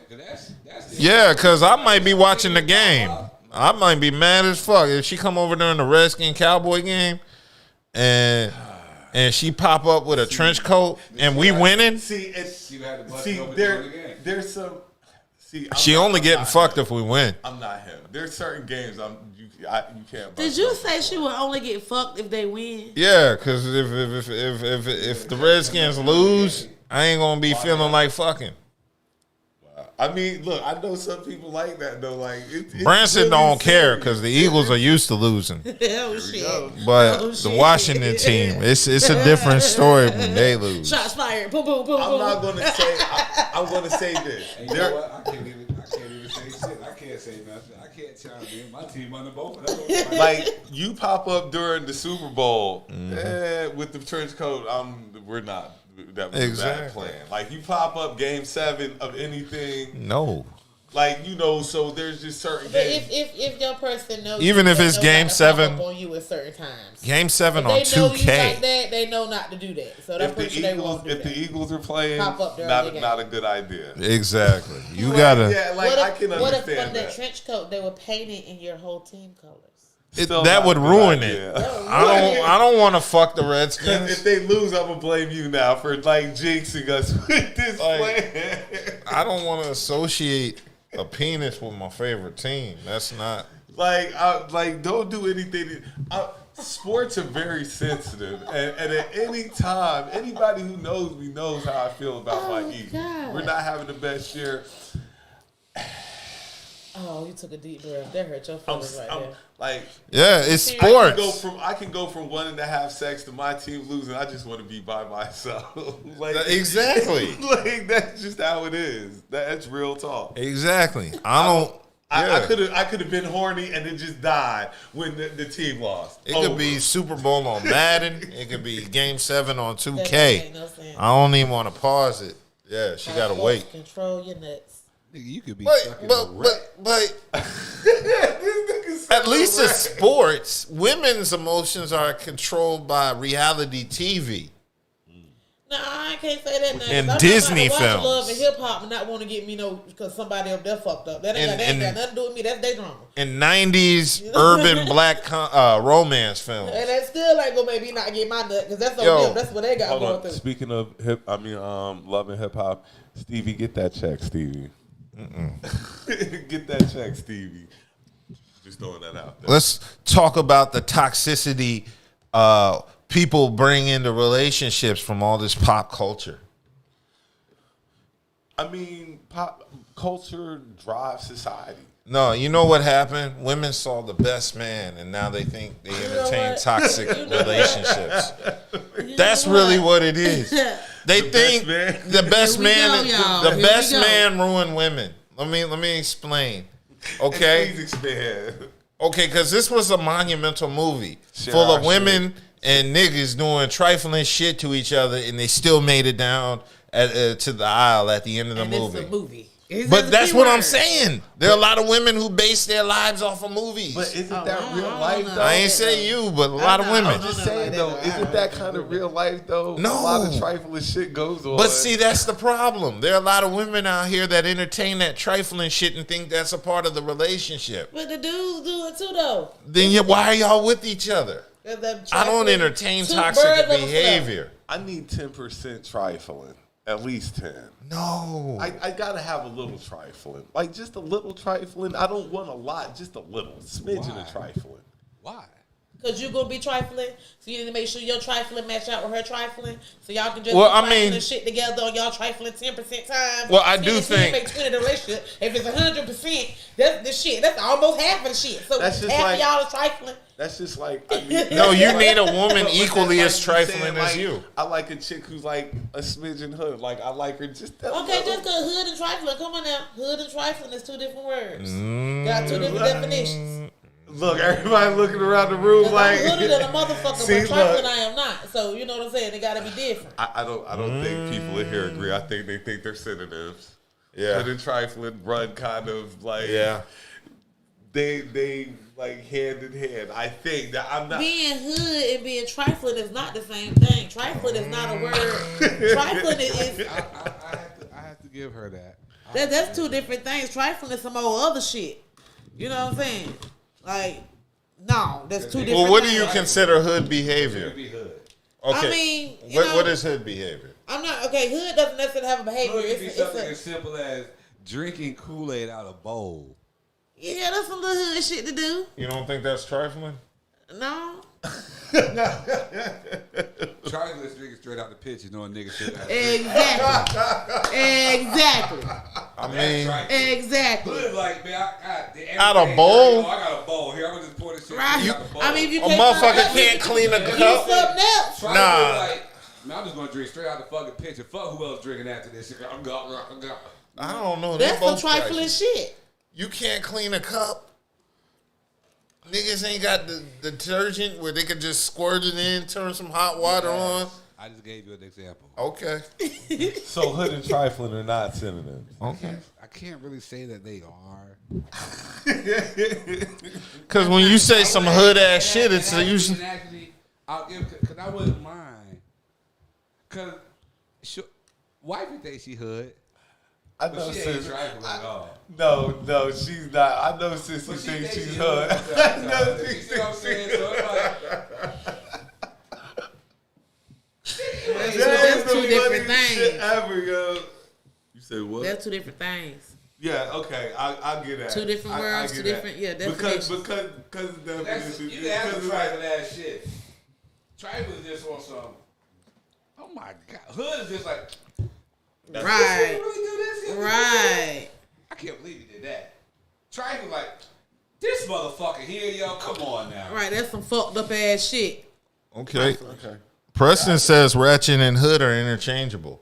A: Yeah, because I might be watching the game. I might be mad as fuck if she come over during the Redskin Cowboy game and she pop up with a trench coat and we winning.
B: There's some. See,
A: She only getting fucked if we win.
B: I'm not him. There's certain games you can't.
C: Did you say she would only get fucked if they win?
A: Yeah, because if the Redskins lose, I ain't gonna be feeling like fucking.
B: I mean, look, I know some people like that though. Like
A: Branson don't care because the Eagles are used to losing.
C: Oh shit!
A: But
C: Oh,
A: the
C: shit.
A: Washington team, it's a different story when they lose.
C: Shots fired. Boom, boom, boom,
B: I'm
C: boom.
B: not gonna say. I'm gonna say this.
D: And you know what? I can't even say shit. I can't say nothing. I can't chime in. My team won the both.
B: Like you pop up during the Super Bowl
A: Mm-hmm.
B: with the trench coat. We're not. That was a bad
A: Exactly.
B: plan. Like you pop up Game 7 of anything.
A: No.
B: Like so there's just certain
C: But
B: games.
C: if your person knows,
A: Even
C: you,
A: if
C: they
A: it's
C: know
A: Game
C: not to
A: 7,
C: pop up on you at certain times.
A: Game 7
C: If
A: on
C: they know you like
A: 2K.
C: that, they know not to do that. So that
B: If the
C: person they
B: Eagles,
C: won't do
B: if
C: that.
B: the Eagles are playing,
C: Pop up during
B: not
C: the game.
B: not a good idea.
A: Exactly. You gotta.
B: Yeah, like I can
C: what if
B: understand
C: from the
B: that.
C: trench coat they were painted in your whole team colors?
B: Still
A: That
B: not
A: would
B: a good
A: ruin
B: idea.
A: it. I don't want to fuck the
B: If
A: Redskins.
B: they lose, I'm gonna blame you now for like jinxing us with this
A: Like-
B: plan.
A: I don't want to associate a penis with my favorite team. That's not.
B: Like don't do anything. Sports are very sensitive, and at any time, anybody who knows me knows how I feel about my Eagles.
C: God.
B: We're not having the best year.
C: Oh, you took a deep breath. That hurt your feelings right there.
B: Like
A: Yeah, it's
C: I
A: sports.
B: I can go from 1.5 sex to my team losing. I just want to be by myself. Like
A: Exactly.
B: like that's just how it is. That's real talk.
A: Exactly. I don't.
B: I could have been horny and it just died when the team lost.
A: It could be Super Bowl on Madden. It could be Game 7 on
C: That don't
A: 2K.
C: make no sense.
A: I don't even want to pause it. Yeah, she gotta wait.
C: Control your nuts.
D: Nigga, you could be
A: But
D: stuck in a wreck.
A: at least in sports, women's emotions are controlled by reality TV.
C: No, I can't say that now. 'cause
A: And
C: I'm
A: Disney
C: not about to watch
A: films.
C: Love and hip hop and not want to get me because somebody up there fucked up. That ain't
A: And-
C: got nothing to do with me. That's their drama.
A: In 90s urban black romance films.
C: And that still ain't gonna make me not get my nut because that's on
A: Yo,
C: them. That's what they got
B: Hold
C: going
B: on.
C: through.
B: Speaking of love and hip hop, Stevie, get that check, Stevie. Get that check, Stevie. Just throwing that out there.
A: Let's talk about the toxicity people bring into relationships from all this pop culture.
B: I mean, pop culture drives society.
A: No, you know what happened? Women saw the best man, and now they think they entertain
C: what?
A: toxic
C: You know what?
A: relationships.
C: You
A: That's
C: know
A: really what it is. They think
B: best man.
A: the best
C: Here we
A: man,
C: go, y'all.
A: the
C: Here we
A: best
C: go.
A: man ruined women. Let me explain. Okay,
B: Please expand.
A: okay, because this was a monumental movie
B: Share
A: full
B: our
A: of women and niggas doing trifling shit to each other, and they still made it down to the aisle at the end of the
C: And
A: movie.
C: it's a movie. It's
A: But
C: a
A: that's
C: key
A: what I'm
C: word.
A: saying. There are a lot of women who base their lives off of movies.
B: But isn't
C: Oh,
B: that
C: I
B: real
C: don't
B: life
C: know.
B: though?
A: I ain't say you, but a lot of
B: I'm
A: women.
B: just saying though, isn't that kind of real life though?
A: No.
B: A lot of trifling shit goes on.
A: But see, that's the problem. There are a lot of women out here that entertain that trifling shit and think that's a part of the relationship.
C: But the dudes do it too, though.
A: Then why are y'all with each other? I don't entertain toxic behavior.
B: I need 10% trifling. At least 10.
A: No.
B: I gotta have a little trifling. Like just a little trifling. I don't want a lot, just a little. Smidgen
D: Why?
B: of trifling.
D: Why?
C: Because you're going to be trifling. So you need to make sure your trifling match out with her trifling. So y'all can just
A: Well,
C: be
A: I
C: trifling
A: mean-
C: shit together on y'all trifling 10% time.
A: Well, I do
C: 10
A: think-
C: make 20 the relationship. If it's 100%, that's the shit. That's almost half of the shit. So
B: That's just
C: half
B: like-
C: of y'all is trifling.
B: That's just like, I mean,
A: No, you
B: that's
A: need a
B: like-
A: woman
B: but
A: equally
B: that's
A: as
B: like you
A: trifling
B: saying,
A: as
B: like,
A: you.
B: I like a chick who's like a smidgen hood. Like, I like her just that
C: Okay,
B: little.
C: just because hood and trifling. Come on now. Hood and trifling is two different words. Got two different definitions.
B: Look, everybody looking around the room like.
C: I'm hooded than a motherfucker,
B: See,
C: but trifling
B: look.
C: I am not. So, you know what I'm saying? They got to be different.
B: I don't think people in here agree. I think they think they're synonyms.
A: Yeah.
B: Hood and trifling run kind of like.
A: Yeah.
B: They like hand in hand. I think that I'm not.
C: Being hood and being trifling is not the same thing. Trifling is not a word. Trifling is
D: I have to give her that.
C: that's two different things. Trifling is some old other shit. You know what I'm saying? Like, no, that's two different
A: Well, what do
C: things.
A: you consider hood behavior?
D: Be hood.
A: Okay.
C: I mean, you know,
A: what is hood behavior?
C: I'm not okay. Hood doesn't necessarily have a behavior.
D: Hood could be
C: It's
D: something
C: a,
D: as simple as drinking Kool-Aid out of a bowl.
C: yeah, that's some little hood shit to do.
A: You don't think that's trifling?
C: No,
D: Charlie was drinking straight out the pitch, you know, a nigga shit.
C: exactly.
A: I mean,
C: Exactly.
D: Hood like, man, I
A: Out of bowl?
D: I got a bowl here. I'm gonna just pour this shit
C: Right.
D: out the bowl.
C: I mean, if you
A: a
C: can't
A: motherfucker can't clean a
C: use
A: cup.
C: something else.
D: Charlie
A: Nah.
D: was like, man, I'm just gonna drink straight out the fucking pitch and fuck who else drinking after this shit. I'm gone.
A: I don't know. They
C: That's some
A: both
C: trifling
A: trifling.
C: shit.
A: You can't clean a cup. Niggas ain't got the detergent where they could just squirt it in, turn some hot water on.
D: I just gave you an example.
A: Okay.
B: So hood and trifling are not synonyms.
A: Okay.
D: I can't really say that they are.
A: Because when you say some hood ass shit, it's usually.
D: Actually, I'll give because I wouldn't mind. Because wifey thinks she hood,
B: I
D: but
B: know
D: she ain't
B: sis.
D: trifling at all.
B: No, she's not. I know sis who
D: But she
B: thinks
D: thinks
B: she's
D: she
B: hood.
D: hood.
B: I know
D: You
B: she
D: see what I'm
B: thinks
D: saying?
B: she's
D: So it's like,
C: That's two different
B: funniest shit
C: things.
B: ever, yo. You say what?
C: That's two different things.
B: Yeah, okay, I'll get that.
C: Two different words, two different- yeah,
B: because
C: definitions.
B: of the
D: that's,
B: definition.
D: you can have
B: because
D: some
B: of
D: trifling ass shit. Trifling is just on some. Oh my god, hood is just like.
C: Right.
D: You really do this? You really do
C: Right.
D: I can't believe you did that. Trifling like this motherfucker here, yo. Come on now.
C: Right. That's some fucked up ass shit.
A: Okay. Preston says ratchet and hood are interchangeable.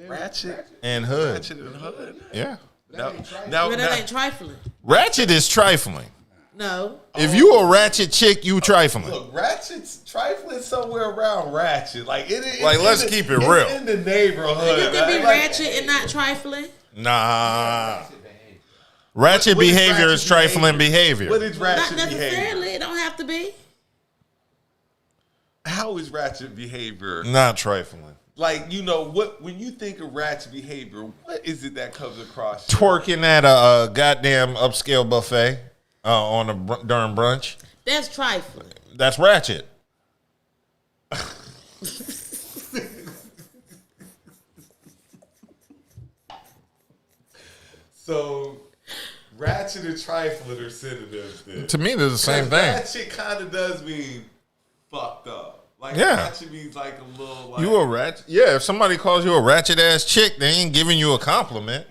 B: Ratchet.
A: And hood.
B: Ratchet and hood.
A: Yeah.
B: Now,
C: But that ain't trifling.
A: Ratchet is trifling.
C: No.
A: If you a ratchet chick, you trifling.
B: look, ratchet's trifling somewhere around ratchet. Like
A: Like, let's keep it real.
B: It's in the neighborhood.
C: You can be
B: man. Like,
C: ratchet and not trifling.
A: Nah. Ratchet
B: What is
A: behavior
B: ratchet
A: is trifling behavior.
B: What is
C: Not
B: ratchet behavior?
C: necessarily. It don't have to be.
B: How is ratchet behavior?
A: Not trifling.
B: Like, you know, what when you think of ratchet behavior, what is it that comes across you?
A: Twerking at a goddamn upscale buffet on a during brunch.
C: That's trifling.
A: That's ratchet.
B: So, ratchet and trifling are synonyms then.
A: To me, they're the same thing.
B: Ratchet kind of does mean fucked up. Like,
A: Yeah.
B: ratchet means like a little, like...
A: You a ratchet? Yeah, if somebody calls you a ratchet ass chick, they ain't giving you a compliment.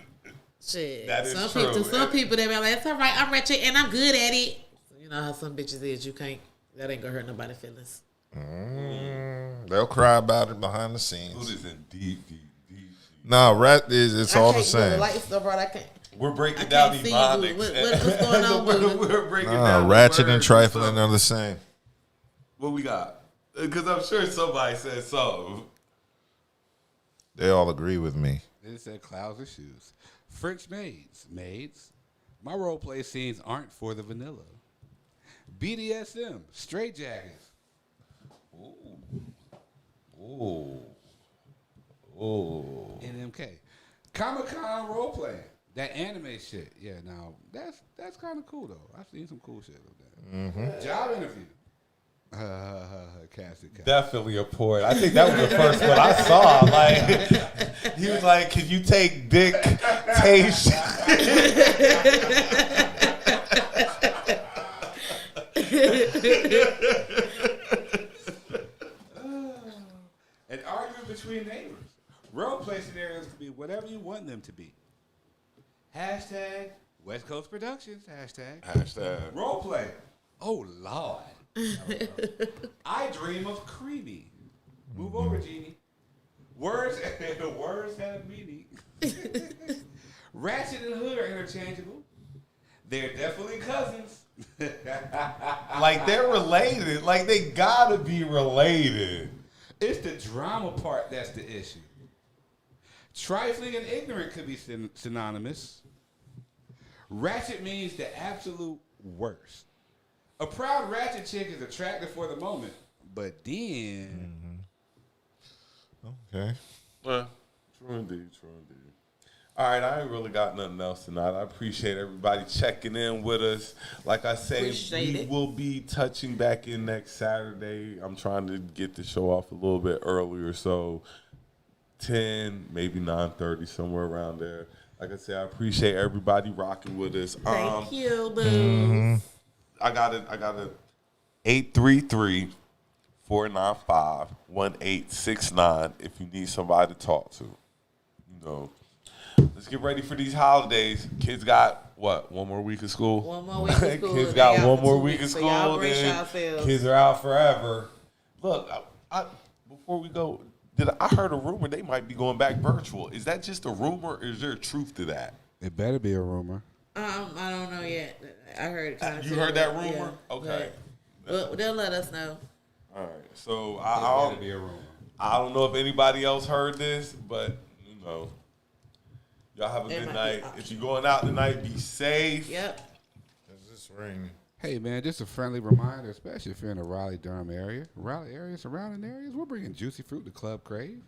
C: Shit.
B: That is
C: some
B: true.
C: people, some people they be like, "That's all right. I'm ratchet and I'm good at it." You know how some bitches is. You can't. That ain't gonna hurt nobody's feelings.
A: They'll cry about it behind the
B: Who
A: scenes.
B: is in deep.
A: No, rat is it's all the
C: I can't go. The
A: same.
C: light stuff right. I can't.
B: We're breaking
C: I
B: down
C: can't
B: the
C: see you.
B: ebonics.
C: What's going on,
B: We're breaking
A: Nah,
B: down the
A: ratchet and
B: words
A: trifling
B: stuff.
A: are the same.
B: What we got? Because I'm sure somebody said something.
A: They all agree with me.
D: They said clouds of shoes. French maids. My role play scenes aren't for the vanilla. BDSM, straight jackets.
B: Ooh.
D: NMK. Comic-Con role playing. That anime shit. Yeah, now that's kind of cool though. I've seen some cool shit with that. Job interview. Cassie.
B: Definitely a port. I think that was the first one I saw. Like, he was like, "Can you take dictation?"
D: you want them to be. Hashtag West Coast Productions. Hashtag.
B: Hashtag.
D: Role play. Oh, Lord. I dream of creamy. Move over, Genie. Words have meaning. Ratchet and Hood are interchangeable. They're definitely cousins.
B: Like, they're related. Like, they gotta be related.
D: It's the drama part that's the issue. Trifling and ignorant could be synonymous. Ratchet means the absolute worst. A proud ratchet chick is attractive for the moment, but then...
A: Okay.
B: Well, true indeed. All right, I ain't really got nothing else tonight. I appreciate everybody checking in with us. Like I say, we will be touching back in next Saturday. I'm trying to get the show off a little bit earlier, so 10, maybe 9:30, somewhere around there. Like I said, I appreciate everybody rocking with us.
C: Thank you, boo.
B: I got it. 833-495-1869 if you need somebody to talk to. You know, let's get ready for these holidays. Kids got, what, one more week of school?
C: One more week of school.
B: Kids got one more week of
C: So
B: school.
C: y'all brace
B: Then
C: yourselves.
B: kids are out forever. Look, I before we go, I heard a rumor they might be going back virtual. Is that just a rumor, or is there truth to that?
D: It better be a rumor.
C: I don't know yet. I heard it.
B: You heard that rumor? Okay.
C: But they'll let us know.
B: All right. So
D: It
B: I
D: better be a rumor.
B: don't know if anybody else heard this, but you know, y'all have a good night. If you're going out tonight, be safe.
C: Yep.
A: Does this ring?
D: Hey, man, just a friendly reminder, especially if you're in the Raleigh-Durham area, surrounding areas, we're bringing Juicy Fruit to Club Crave.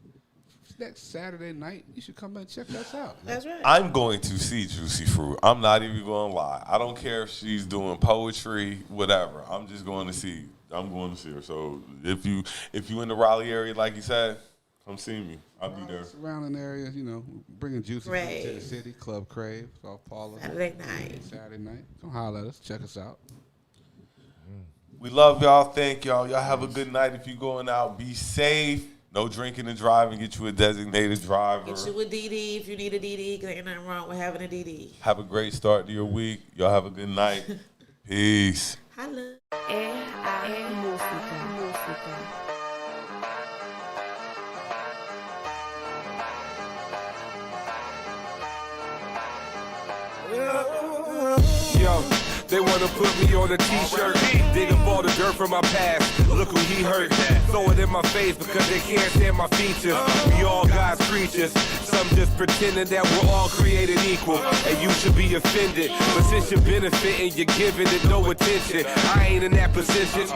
D: Next Saturday night, you should come and check us out.
C: That's right.
B: I'm going to see Juicy Fruit. I'm not even going to lie. I don't care if she's doing poetry, whatever. I'm just going to see. I'm going to see her. So if you in the Raleigh area, like you said, come see me. I'll be there.
D: Surrounding areas, you know, bringing Juicy Fruit to the city. Club Crave, South Paula.
C: Saturday night.
D: Come holler at us. Check us out.
B: We love y'all. Thank y'all. Y'all have a good night. If you're going out, be safe. No drinking and driving. Get you a designated driver.
C: Get you a DD if you need a DD, because ain't nothing wrong with having a DD.
B: Have a great start to your week. Y'all have a good night. Peace.
C: Holla.
E: Yo, they wanna put me on a t-shirt, dig up all the dirt from my past. Look who he hurt, throw it in my face because they can't stand my features. We all God's creatures, some just pretending that we're all created equal. And you should be offended, but since you're benefiting, you're giving it no attention. I ain't in that position,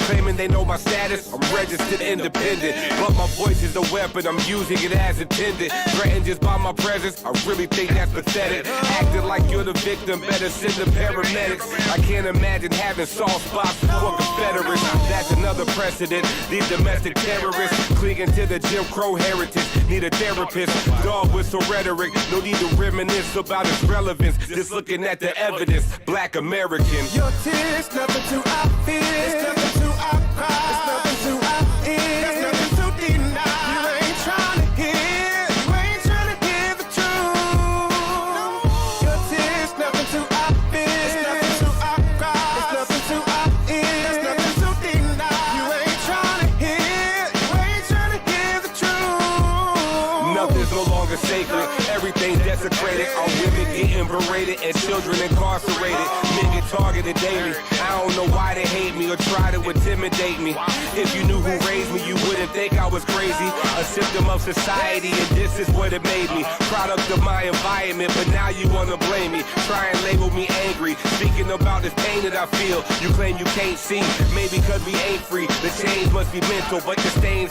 E: claiming they know my status, I'm registered independent. But my voice is a weapon, I'm using it as intended. Threatened just by my presence, I really think that's pathetic. Acting like you're the victim, better send the paramedics. I can't imagine having soft spots for Confederates. That's another precedent. These domestic terrorists clinging to the Jim Crow heritage. Need a therapist, dog whistle rhetoric. No need to reminisce about its relevance. Just looking at the evidence, Black American.
F: Your tears, nothing to our fear. It's nothing to our cry. It's nothing to our ear. There's nothing to deny. You ain't trying to give. You ain't trying to give the truth. Your tears, nothing to our fear. It's nothing to our cry. It's nothing to our ear. There's nothing to deny. You ain't trying to hear. You ain't trying to give the truth.
E: Nothing's no longer sacred, everything desecrated. Our women getting berated and children incarcerated. Men get targeted daily. I don't know why they hate me or try to intimidate me. If you knew who raised me, you wouldn't think I was crazy. A symptom of society, and this is what it made me. Product of my environment, but now you wanna blame me. Try and label me angry, speaking about this pain that I feel. You claim you can't see, maybe cause we ain't free. The change must be mental, but the stains